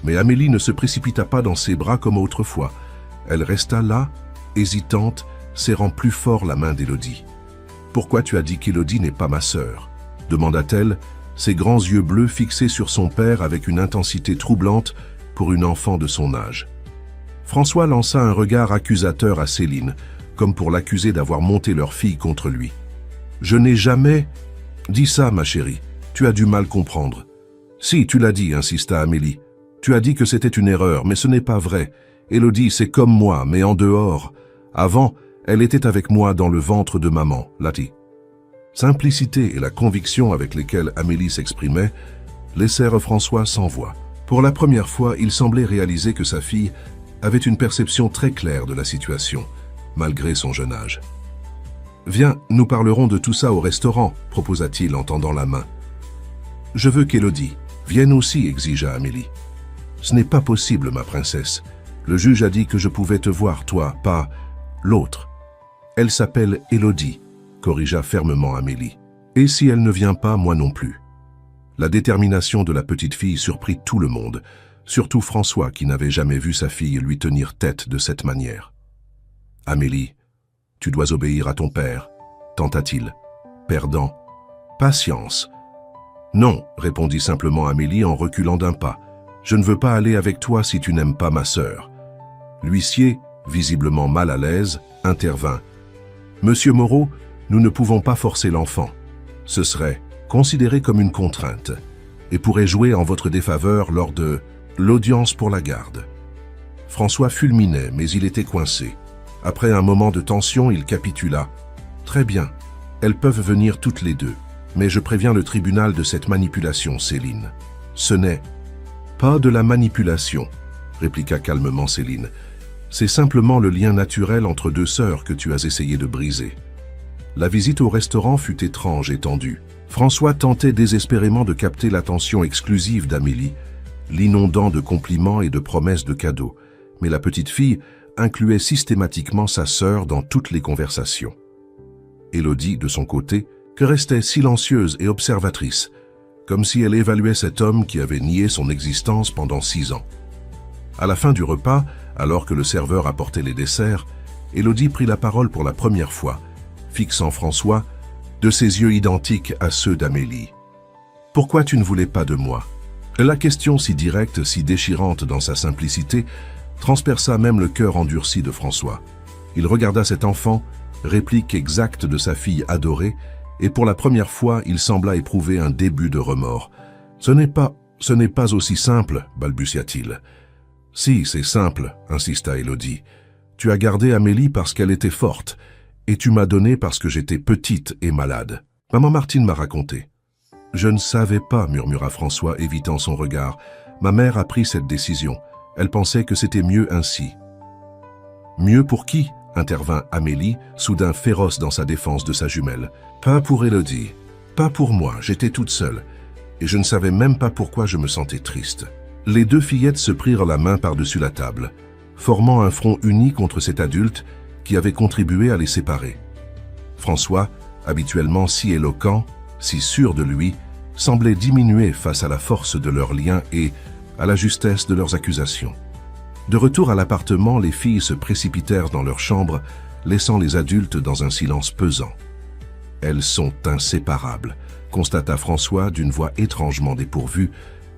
Mais Amélie ne se précipita pas dans ses bras comme autrefois. Elle resta là, hésitante, serrant plus fort la main d'Élodie. « Pourquoi tu as dit qu'Élodie n'est pas ma sœur ?» demanda-t-elle, ses grands yeux bleus fixés sur son père avec une intensité troublante pour une enfant de son âge. François lança un regard accusateur à Céline, comme pour l'accuser d'avoir monté leur fille contre lui. « Je n'ai jamais dit ça, ma chérie. Tu as du mal comprendre. »« Si, tu l'as dit, insista Amélie. Tu as dit que c'était une erreur, mais ce n'est pas vrai. Élodie, c'est comme moi, mais en dehors. Avant, elle était avec moi dans le ventre de maman, l'a dit. » Simplicité et la conviction avec lesquelles Amélie s'exprimait laissèrent François sans voix. Pour la première fois, il semblait réaliser que sa fille avait une perception très claire de la situation, malgré son jeune âge. « Viens, nous parlerons de tout ça au restaurant, » proposa-t-il en tendant la main. « Je veux qu'Élodie vienne aussi, » exigea Amélie. « Ce n'est pas possible, ma princesse. Le juge a dit que je pouvais te voir, toi, pas... » L'autre. Elle s'appelle Élodie, corrigea fermement Amélie. Et si elle ne vient pas, moi non plus. La détermination de la petite fille surprit tout le monde, surtout François qui n'avait jamais vu sa fille lui tenir tête de cette manière. « Amélie, tu dois obéir à ton père, tenta-t-il, perdant. « Patience. »« Non, répondit simplement Amélie en reculant d'un pas. Je ne veux pas aller avec toi si tu n'aimes pas ma sœur. » L'huissier, visiblement mal à l'aise, intervint. « Monsieur Moreau, nous ne pouvons pas forcer l'enfant. Ce serait considéré comme une contrainte et pourrait jouer en votre défaveur lors de l'audience pour la garde. » François fulminait, mais il était coincé. Après un moment de tension, il capitula. « Très bien, elles peuvent venir toutes les deux, mais je préviens le tribunal de cette manipulation, Céline. »« Ce n'est pas de la manipulation, » répliqua calmement Céline. « C'est simplement le lien naturel entre deux sœurs que tu as essayé de briser. » La visite au restaurant fut étrange et tendue. François tentait désespérément de capter l'attention exclusive d'Amélie, l'inondant de compliments et de promesses de cadeaux, mais la petite fille incluait systématiquement sa sœur dans toutes les conversations. Élodie, de son côté, que restait silencieuse et observatrice, comme si elle évaluait cet homme qui avait nié son existence pendant 6 ans. À la fin du repas, alors que le serveur apportait les desserts, Élodie prit la parole pour la première fois, fixant François de ses yeux identiques à ceux d'Amélie. « Pourquoi tu ne voulais pas de moi ?» La question si directe, si déchirante dans sa simplicité, transperça même le cœur endurci de François. Il regarda cet enfant, réplique exacte de sa fille adorée, et pour la première fois, il sembla éprouver un début de remords. « Ce n'est pas aussi simple, balbutia-t-il. »« Si, c'est simple, insista Élodie. Tu as gardé Amélie parce qu'elle était forte, et tu m'as donné parce que j'étais petite et malade. Maman Martine m'a raconté. » « Je ne savais pas, murmura François, évitant son regard. Ma mère a pris cette décision. Elle pensait que c'était mieux ainsi. »« Mieux pour qui ?» intervint Amélie, soudain féroce dans sa défense de sa jumelle. « Pas pour Élodie, pas pour moi, j'étais toute seule, et je ne savais même pas pourquoi je me sentais triste. » Les deux fillettes se prirent la main par-dessus la table, formant un front uni contre cet adulte qui avait contribué à les séparer. François, habituellement si éloquent, si sûr de lui, semblait diminuer face à la force de leur lien et à la justesse de leurs accusations. De retour à l'appartement, les filles se précipitèrent dans leur chambre, laissant les adultes dans un silence pesant. « Elles sont inséparables », constata François d'une voix étrangement dépourvue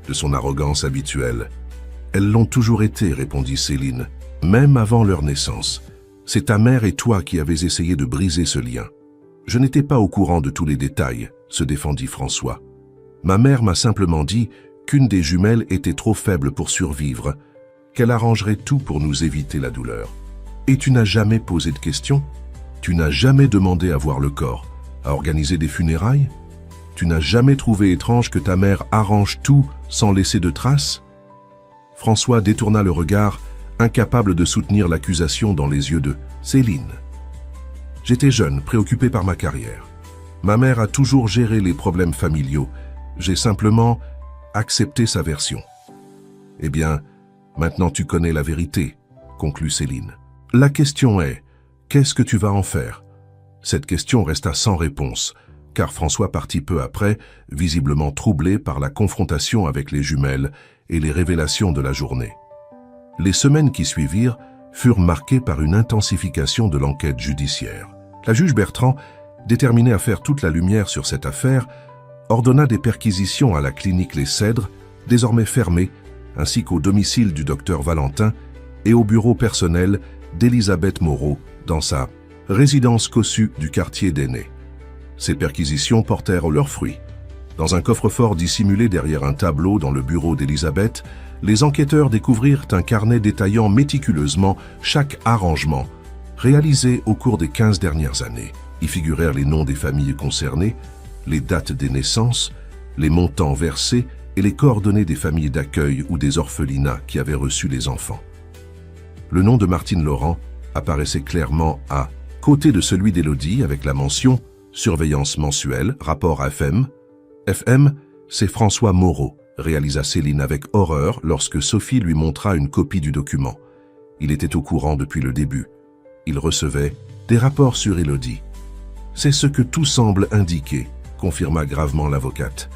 de son arrogance habituelle. « Elles l'ont toujours été, » répondit Céline, « même avant leur naissance. C'est ta mère et toi qui avez essayé de briser ce lien. » « Je n'étais pas au courant de tous les détails, » se défendit François. « Ma mère m'a simplement dit qu'une des jumelles était trop faible pour survivre, qu'elle arrangerait tout pour nous éviter la douleur. » « Et tu n'as jamais posé de questions? Tu n'as jamais demandé à voir le corps, à organiser des funérailles? Tu n'as jamais trouvé étrange que ta mère arrange tout sans laisser de traces ?» François détourna le regard, incapable de soutenir l'accusation dans les yeux de Céline. « J'étais jeune, préoccupé par ma carrière. Ma mère a toujours géré les problèmes familiaux. J'ai simplement accepté sa version. »« Eh bien, maintenant tu connais la vérité, » conclut Céline. « La question est, qu'est-ce que tu vas en faire ?» Cette question resta sans réponse, car François partit peu après, visiblement troublé par la confrontation avec les jumelles et les révélations de la journée. Les semaines qui suivirent furent marquées par une intensification de l'enquête judiciaire. La juge Bertrand, déterminée à faire toute la lumière sur cette affaire, ordonna des perquisitions à la clinique Les Cèdres, désormais fermée, ainsi qu'au domicile du docteur Valentin et au bureau personnel d'Elisabeth Moreau dans sa résidence cossue du quartier d'Ainay. Ces perquisitions portèrent leurs fruits. Dans un coffre-fort dissimulé derrière un tableau dans le bureau d'Elisabeth, les enquêteurs découvrirent un carnet détaillant méticuleusement chaque arrangement réalisé au cours des 15 dernières années. Y figurèrent les noms des familles concernées, les dates des naissances, les montants versés et les coordonnées des familles d'accueil ou des orphelinats qui avaient reçu les enfants. Le nom de Martine Laurent apparaissait clairement à côté de celui d'Élodie avec la mention « Surveillance mensuelle, rapport à FM ». FM, c'est François Moreau, réalisa Céline avec horreur lorsque Sophie lui montra une copie du document. Il était au courant depuis le début. Il recevait des rapports sur Élodie. C'est ce que tout semble indiquer, confirma gravement l'avocate.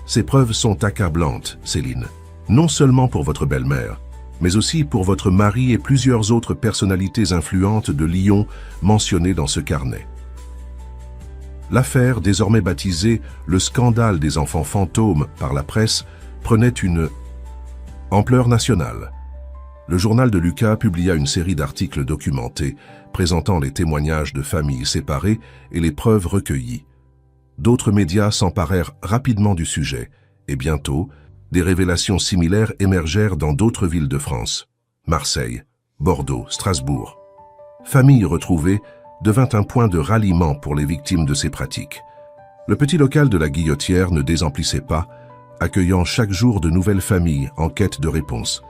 Ces preuves sont accablantes, Céline. Non seulement pour votre belle-mère, mais aussi pour votre mari et plusieurs autres personnalités influentes de Lyon mentionnées dans ce carnet. L'affaire, désormais baptisée le scandale des enfants fantômes par la presse, prenait une ampleur nationale. Le journal de Lucas publia une série d'articles documentés, présentant les témoignages de familles séparées et les preuves recueillies. D'autres médias s'emparèrent rapidement du sujet, et bientôt, des révélations similaires émergèrent dans d'autres villes de France. Marseille, Bordeaux, Strasbourg. Famille retrouvée devint un point de ralliement pour les victimes de ces pratiques. Le petit local de la Guillotière ne désemplissait pas, accueillant chaque jour de nouvelles familles en quête de réponses.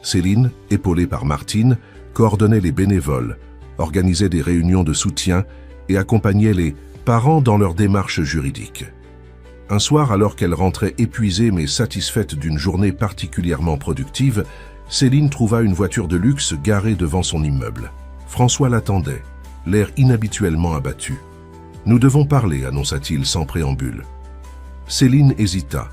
Céline, épaulée par Martine, coordonnait les bénévoles, organisait des réunions de soutien et accompagnait les parents dans leur démarche juridique. Un soir, alors qu'elle rentrait épuisée mais satisfaite d'une journée particulièrement productive, Céline trouva une voiture de luxe garée devant son immeuble. François l'attendait, l'air inhabituellement abattu. « Nous devons parler », annonça-t-il sans préambule. Céline hésita.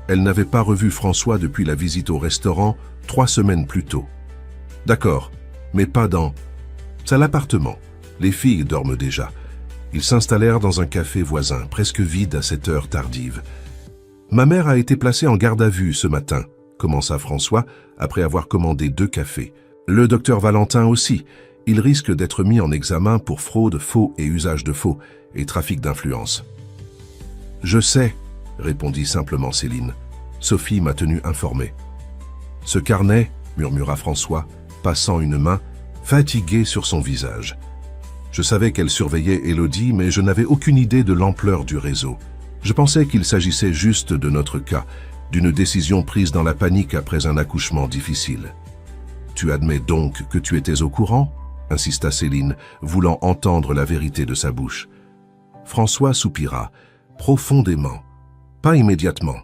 Elle n'avait pas revu François depuis la visite au restaurant 3 semaines plus tôt. « D'accord, mais pas dans... » « C'est l'appartement. Les filles dorment déjà. » Ils s'installèrent dans un café voisin, presque vide à cette heure tardive. « Ma mère a été placée en garde à vue ce matin », commença François, après avoir commandé 2 cafés. « Le docteur Valentin aussi. Il risque d'être mis en examen pour fraude, faux et usage de faux, et trafic d'influence. »« Je sais, » répondit simplement Céline. Sophie m'a tenu informé. « Ce carnet, » murmura François, passant une main, fatigué sur son visage. Je savais qu'elle surveillait Élodie, mais je n'avais aucune idée de l'ampleur du réseau. Je pensais qu'il s'agissait juste de notre cas, d'une décision prise dans la panique après un accouchement difficile. « Tu admets donc que tu étais au courant ?» insista Céline, voulant entendre la vérité de sa bouche. François soupira, profondément. Pas immédiatement.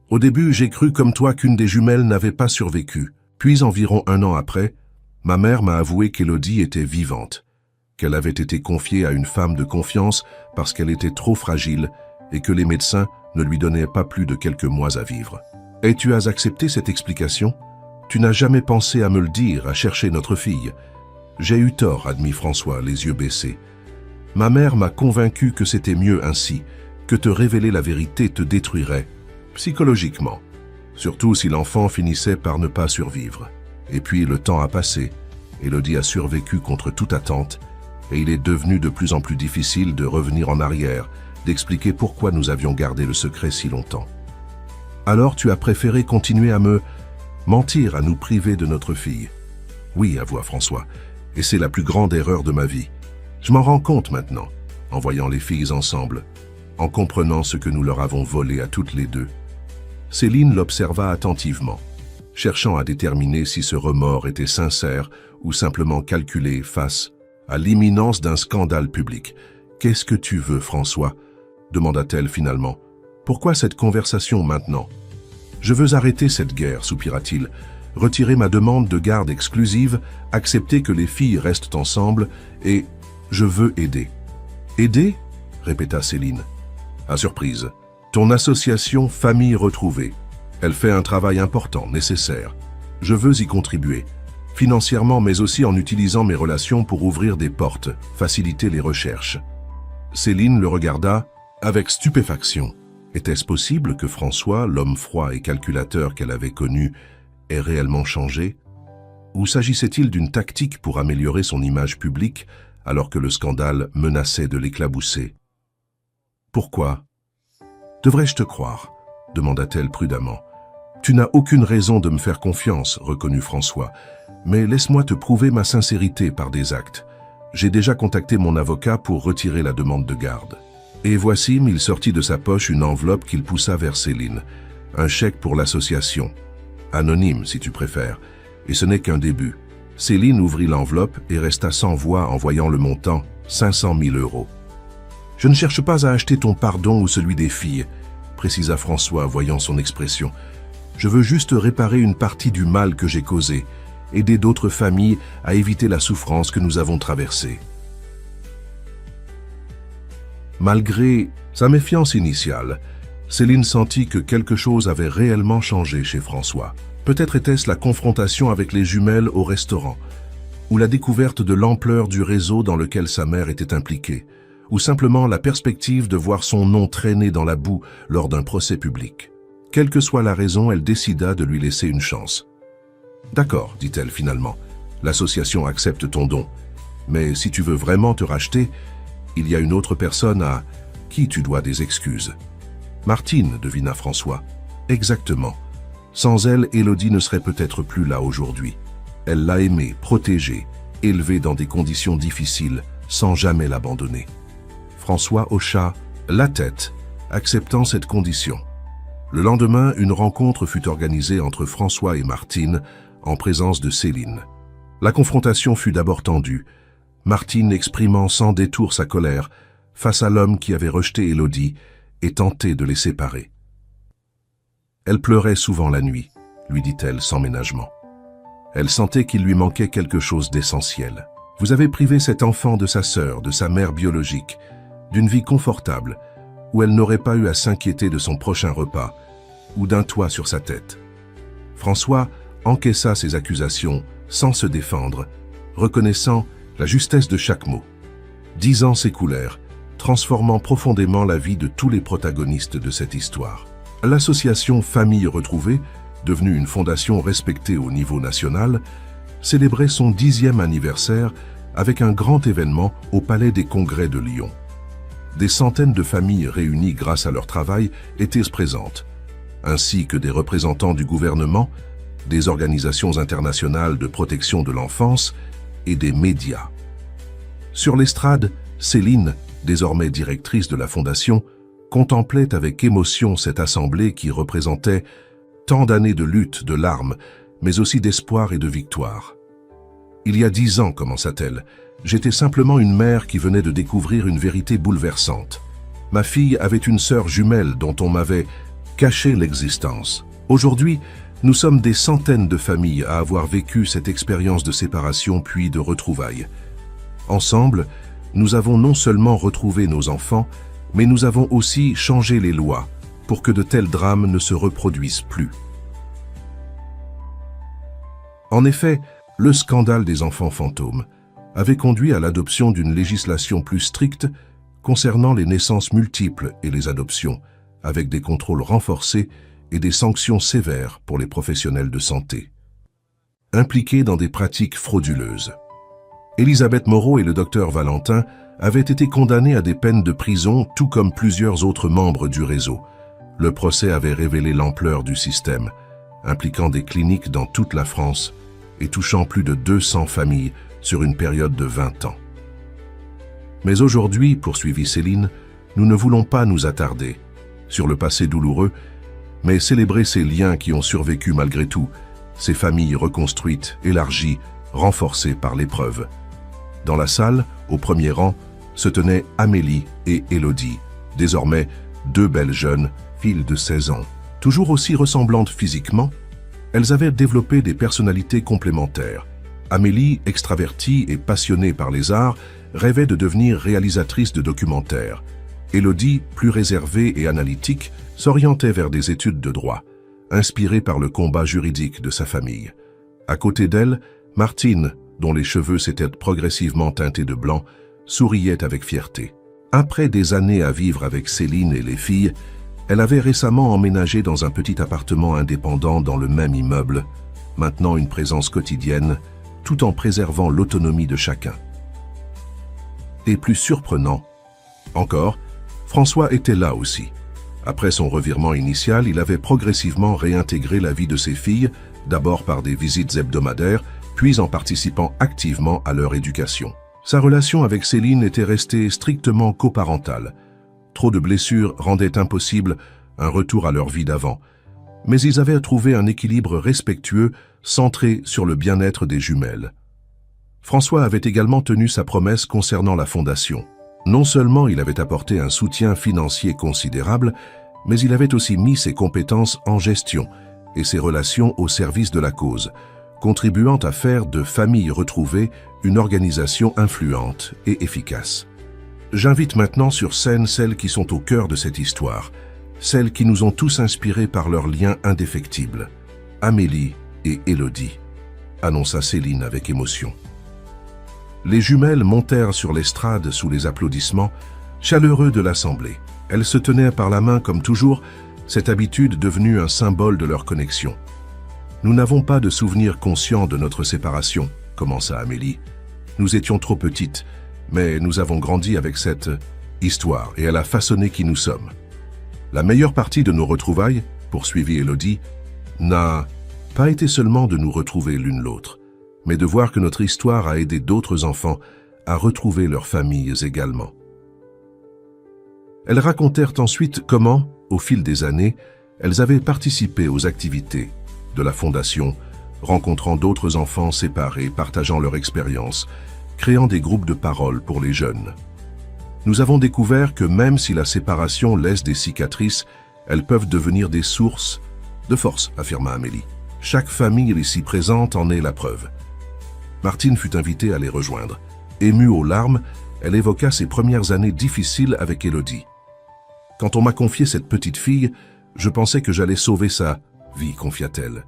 Au début, j'ai cru comme toi qu'une des jumelles n'avait pas survécu. Puis, environ 1 an après, ma mère m'a avoué qu'Élodie était vivante, qu'elle avait été confiée à une femme de confiance parce qu'elle était trop fragile et que les médecins ne lui donnaient pas plus de quelques mois à vivre. Et tu as accepté cette explication? Tu n'as jamais pensé à me le dire, à chercher notre fille. J'ai eu tort, admit François, les yeux baissés. Ma mère m'a convaincu que c'était mieux ainsi, que te révéler la vérité te détruirait, psychologiquement, surtout si l'enfant finissait par ne pas survivre. Et puis le temps a passé, Élodie a survécu contre toute attente, et il est devenu de plus en plus difficile de revenir en arrière, d'expliquer pourquoi nous avions gardé le secret si longtemps. Alors tu as préféré continuer à me mentir, à nous priver de notre fille. Oui, avoua François, et c'est la plus grande erreur de ma vie. Je m'en rends compte maintenant, en voyant les filles ensemble, en comprenant ce que nous leur avons volé à toutes les deux. Céline l'observa attentivement, cherchant à déterminer si ce remords était sincère ou simplement calculé face à l'imminence d'un scandale public. « Qu'est-ce que tu veux, François ?» demanda-t-elle finalement. « Pourquoi cette conversation maintenant ?»« Je veux arrêter cette guerre, soupira-t-il, retirer ma demande de garde exclusive, accepter que les filles restent ensemble et je veux aider. »« Aider ?» répéta Céline. « À surprise, ton association Famille Retrouvée. Elle fait un travail important, nécessaire. Je veux y contribuer, financièrement mais aussi en utilisant mes relations pour ouvrir des portes, faciliter les recherches. » Céline le regarda avec stupéfaction. Était-ce possible que François, l'homme froid et calculateur qu'elle avait connu, ait réellement changé? Ou s'agissait-il d'une tactique pour améliorer son image publique alors que le scandale menaçait de l'éclabousser? « Pourquoi? Devrais-je te croire ?» demanda-t-elle prudemment. « Tu n'as aucune raison de me faire confiance, reconnut François, mais laisse-moi te prouver ma sincérité par des actes. J'ai déjà contacté mon avocat pour retirer la demande de garde. » Et voici, il sortit de sa poche une enveloppe qu'il poussa vers Céline. Un chèque pour l'association. Anonyme, si tu préfères. Et ce n'est qu'un début. Céline ouvrit l'enveloppe et resta sans voix en voyant le montant, 500 000 €. « Je ne cherche pas à acheter ton pardon ou celui des filles, » précisa François, voyant son expression. « Je veux juste réparer une partie du mal que j'ai causé. aider d'autres familles à éviter la souffrance que nous avons traversée. Malgré sa méfiance initiale, Céline sentit que quelque chose avait réellement changé chez François. Peut-être était-ce la confrontation avec les jumelles au restaurant, ou la découverte de l'ampleur du réseau dans lequel sa mère était impliquée, ou simplement la perspective de voir son nom traîner dans la boue lors d'un procès public. Quelle que soit la raison, elle décida de lui laisser une chance. « D'accord, dit-elle finalement, l'association accepte ton don, mais si tu veux vraiment te racheter, il y a une autre personne à qui tu dois des excuses. » Martine, devina François. Exactement. Sans elle, Élodie ne serait peut-être plus là aujourd'hui. Elle l'a aimée, protégée, élevée dans des conditions difficiles, sans jamais l'abandonner. François hocha la tête, acceptant cette condition. Le lendemain, une rencontre fut organisée entre François et Martine, en présence de Céline. La confrontation fut d'abord tendue, Martine exprimant sans détour sa colère face à l'homme qui avait rejeté Élodie et tenté de les séparer. Elle pleurait souvent la nuit, lui dit-elle sans ménagement. Elle sentait qu'il lui manquait quelque chose d'essentiel. Vous avez privé cet enfant de sa sœur, de sa mère biologique, d'une vie confortable, où elle n'aurait pas eu à s'inquiéter de son prochain repas ou d'un toit sur sa tête. François encaissa ces accusations sans se défendre, reconnaissant la justesse de chaque mot. 10 ans s'écoulèrent, transformant profondément la vie de tous les protagonistes de cette histoire. L'association Famille Retrouvée, devenue une fondation respectée au niveau national, célébrait son 10e anniversaire avec un grand événement au Palais des Congrès de Lyon. Des centaines de familles réunies grâce à leur travail étaient présentes, ainsi que des représentants du gouvernement, des organisations internationales de protection de l'enfance et des médias. Sur l'estrade, Céline, désormais directrice de la Fondation, contemplait avec émotion cette assemblée qui représentait tant d'années de lutte, de larmes, mais aussi d'espoir et de victoire. « Il y a 10 ans, commença-t-elle, j'étais simplement une mère qui venait de découvrir une vérité bouleversante. Ma fille avait une sœur jumelle dont on m'avait caché l'existence. Aujourd'hui, nous sommes des centaines de familles à avoir vécu cette expérience de séparation puis de retrouvailles. Ensemble, nous avons non seulement retrouvé nos enfants, mais nous avons aussi changé les lois pour que de tels drames ne se reproduisent plus. » En effet, le scandale des enfants fantômes avait conduit à l'adoption d'une législation plus stricte concernant les naissances multiples et les adoptions, avec des contrôles renforcés et des sanctions sévères pour les professionnels de santé, impliqués dans des pratiques frauduleuses. Elisabeth Moreau et le docteur Valentin avaient été condamnés à des peines de prison, tout comme plusieurs autres membres du réseau. Le procès avait révélé l'ampleur du système, impliquant des cliniques dans toute la France et touchant plus de 200 familles sur une période de 20 ans. Mais aujourd'hui, poursuivit Céline, nous ne voulons pas nous attarder sur le passé douloureux, mais célébrer ces liens qui ont survécu malgré tout, ces familles reconstruites, élargies, renforcées par l'épreuve. Dans la salle, au premier rang, se tenaient Amélie et Élodie, désormais 2 belles jeunes, filles de 16 ans. Toujours aussi ressemblantes physiquement, elles avaient développé des personnalités complémentaires. Amélie, extravertie et passionnée par les arts, rêvait de devenir réalisatrice de documentaires. Élodie, plus réservée et analytique, s'orientait vers des études de droit, inspirée par le combat juridique de sa famille. À côté d'elle, Martine, dont les cheveux s'étaient progressivement teintés de blanc, souriait avec fierté. Après des années à vivre avec Céline et les filles, elle avait récemment emménagé dans un petit appartement indépendant dans le même immeuble, maintenant une présence quotidienne, tout en préservant l'autonomie de chacun. Et plus surprenant encore, François était là aussi. Après son revirement initial, il avait progressivement réintégré la vie de ses filles, d'abord par des visites hebdomadaires, puis en participant activement à leur éducation. Sa relation avec Céline était restée strictement coparentale. Trop de blessures rendaient impossible un retour à leur vie d'avant. Mais ils avaient trouvé un équilibre respectueux, centré sur le bien-être des jumelles. François avait également tenu sa promesse concernant la fondation. Non seulement il avait apporté un soutien financier considérable, mais il avait aussi mis ses compétences en gestion et ses relations au service de la cause, contribuant à faire de Famille Retrouvée une organisation influente et efficace. J'invite maintenant sur scène celles qui sont au cœur de cette histoire, celles qui nous ont tous inspirés par leur lien indéfectible, Amélie et Élodie, annonça Céline avec émotion. Les jumelles montèrent sur l'estrade sous les applaudissements, chaleureux de l'assemblée. Elles se tenaient par la main comme toujours, cette habitude devenue un symbole de leur connexion. Nous n'avons pas de souvenir conscient de notre séparation, commença Amélie. Nous étions trop petites, mais nous avons grandi avec cette histoire et elle a façonné qui nous sommes. La meilleure partie de nos retrouvailles, poursuivit Élodie, n'a pas été seulement de nous retrouver l'une l'autre, mais de voir que notre histoire a aidé d'autres enfants à retrouver leurs familles également. Elles racontèrent ensuite comment, au fil des années, elles avaient participé aux activités de la Fondation, rencontrant d'autres enfants séparés, partageant leur expérience, créant des groupes de parole pour les jeunes. Nous avons découvert que même si la séparation laisse des cicatrices, elles peuvent devenir des sources de force, affirma Amélie. Chaque famille ici présente en est la preuve. Martine fut invitée à les rejoindre. Émue aux larmes, elle évoqua ses premières années difficiles avec Élodie. Quand on m'a confié cette petite fille, je pensais que j'allais sauver sa vie, confia-t-elle.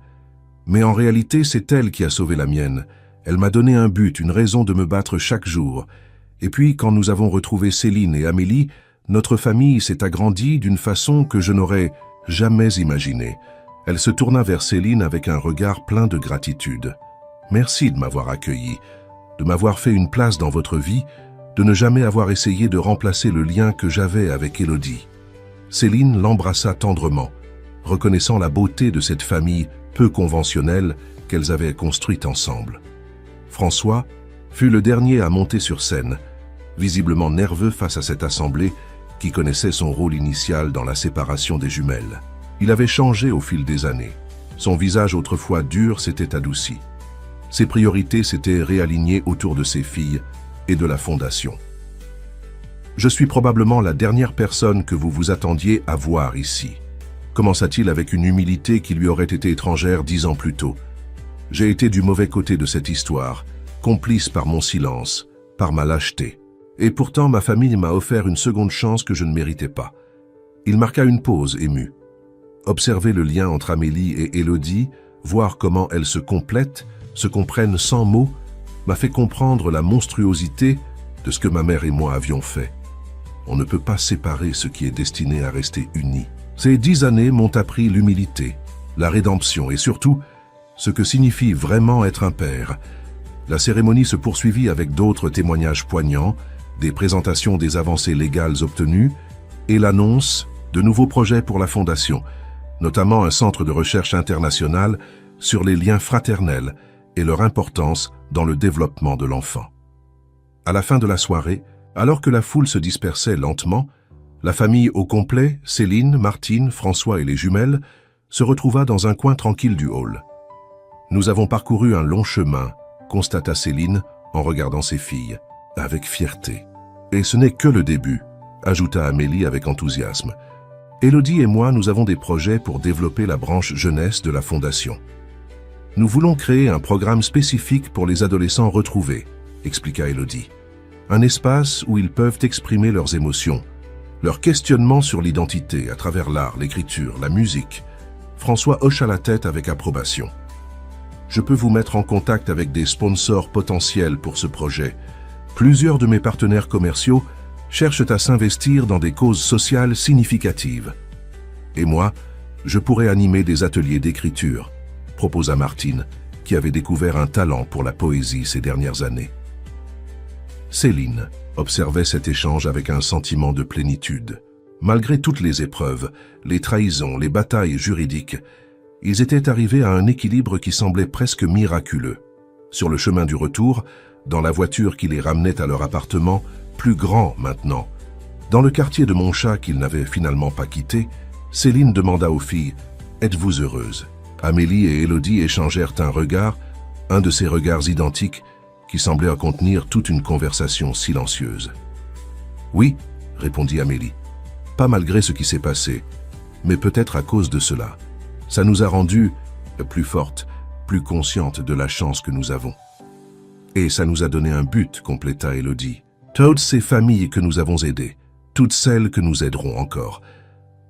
Mais en réalité, c'est elle qui a sauvé la mienne. Elle m'a donné un but, une raison de me battre chaque jour. Et puis, quand nous avons retrouvé Céline et Amélie, notre famille s'est agrandie d'une façon que je n'aurais jamais imaginée. Elle se tourna vers Céline avec un regard plein de gratitude. Merci de m'avoir accueilli, de m'avoir fait une place dans votre vie, de ne jamais avoir essayé de remplacer le lien que j'avais avec Élodie. Céline l'embrassa tendrement, reconnaissant la beauté de cette famille peu conventionnelle qu'elles avaient construite ensemble. François fut le dernier à monter sur scène, visiblement nerveux face à cette assemblée qui connaissait son rôle initial dans la séparation des jumelles. Il avait changé au fil des années. Son visage autrefois dur s'était adouci. Ses priorités s'étaient réalignées autour de ses filles et de la Fondation. « Je suis probablement la dernière personne que vous vous attendiez à voir ici », commença-t-il avec une humilité qui lui aurait été étrangère 10 ans plus tôt. « J'ai été du mauvais côté de cette histoire, complice par mon silence, par ma lâcheté. Et pourtant, ma famille m'a offert une seconde chance que je ne méritais pas. » Il marqua une pause émue. Observer le lien entre Amélie et Élodie, voir comment elles se complètent, se comprennent sans mots, m'a fait comprendre la monstruosité de ce que ma mère et moi avions fait. On ne peut pas séparer ce qui est destiné à rester uni. Ces 10 années m'ont appris l'humilité, la rédemption et surtout ce que signifie vraiment être un père. La cérémonie se poursuivit avec d'autres témoignages poignants, des présentations des avancées légales obtenues et l'annonce de nouveaux projets pour la Fondation, notamment un centre de recherche international sur les liens fraternels et leur importance dans le développement de l'enfant. À la fin de la soirée, alors que la foule se dispersait lentement, la famille au complet, Céline, Martine, François et les jumelles, se retrouva dans un coin tranquille du hall. « Nous avons parcouru un long chemin », constata Céline en regardant ses filles, avec fierté. « Et ce n'est que le début », ajouta Amélie avec enthousiasme. « Élodie et moi, nous avons des projets pour développer la branche jeunesse de la Fondation. Nous voulons créer un programme spécifique pour les adolescents retrouvés, » expliqua Élodie. Un espace où ils peuvent exprimer leurs émotions, leurs questionnements sur l'identité à travers l'art, l'écriture, la musique. François hocha la tête avec approbation. Je peux vous mettre en contact avec des sponsors potentiels pour ce projet. Plusieurs de mes partenaires commerciaux cherchent à s'investir dans des causes sociales significatives. Et moi, je pourrais animer des ateliers d'écriture, proposa Martine, qui avait découvert un talent pour la poésie ces dernières années. Céline observait cet échange avec un sentiment de plénitude. Malgré toutes les épreuves, les trahisons, les batailles juridiques, ils étaient arrivés à un équilibre qui semblait presque miraculeux. Sur le chemin du retour, dans la voiture qui les ramenait à leur appartement, plus grand maintenant, dans le quartier de Montchat qu'ils n'avaient finalement pas quitté, Céline demanda aux filles « Êtes-vous heureuses ?» Amélie et Élodie échangèrent un regard, un de ces regards identiques qui semblait contenir toute une conversation silencieuse. « Oui, » répondit Amélie, « pas malgré ce qui s'est passé, mais peut-être à cause de cela. Ça nous a rendues plus fortes, plus consciente de la chance que nous avons. Et ça nous a donné un but, compléta Élodie. Toutes ces familles que nous avons aidées, toutes celles que nous aiderons encore.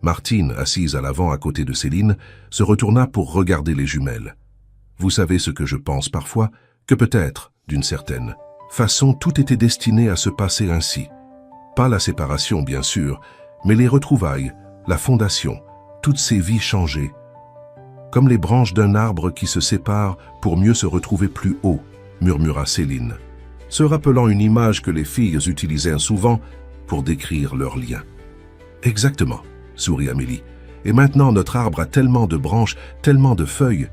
Martine, assise à l'avant à côté de Céline, se retourna pour regarder les jumelles. Vous savez ce que je pense parfois, que peut-être, d'une certaine façon, tout était destiné à se passer ainsi. Pas la séparation, bien sûr, mais les retrouvailles, la fondation, toutes ces vies changées. Comme les branches d'un arbre qui se séparent pour mieux se retrouver plus haut, murmura Céline, se rappelant une image que les filles utilisaient souvent pour décrire leurs liens. Exactement, sourit Amélie. Et maintenant notre arbre a tellement de branches, tellement de feuilles.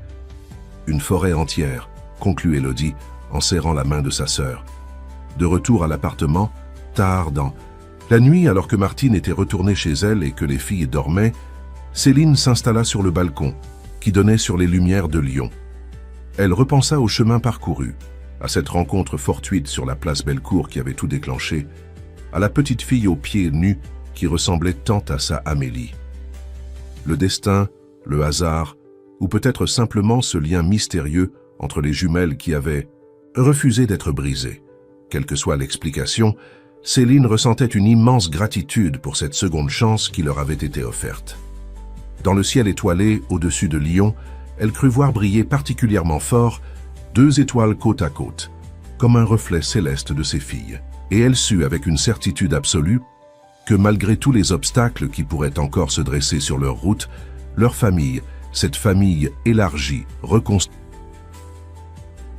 Une forêt entière, conclut Élodie, en serrant la main de sa sœur. De retour à l'appartement, tard dans la nuit, alors que Martine était retournée chez elle et que les filles dormaient, Céline s'installa sur le balcon, qui donnait sur les lumières de Lyon. Elle repensa au chemin parcouru, à cette rencontre fortuite sur la place Bellecour qui avait tout déclenché, à la petite fille aux pieds nus qui ressemblait tant à sa Amélie. Le destin, le hasard, ou peut-être simplement ce lien mystérieux entre les jumelles qui avaient refusé d'être brisées. Quelle que soit l'explication, Céline ressentait une immense gratitude pour cette seconde chance qui leur avait été offerte. Dans le ciel étoilé, au-dessus de Lyon, elle crut voir briller particulièrement fort 2 étoiles côte à côte, comme un reflet céleste de ses filles. Et elle sut avec une certitude absolue que malgré tous les obstacles qui pourraient encore se dresser sur leur route, leur famille, cette famille élargie, reconstruite,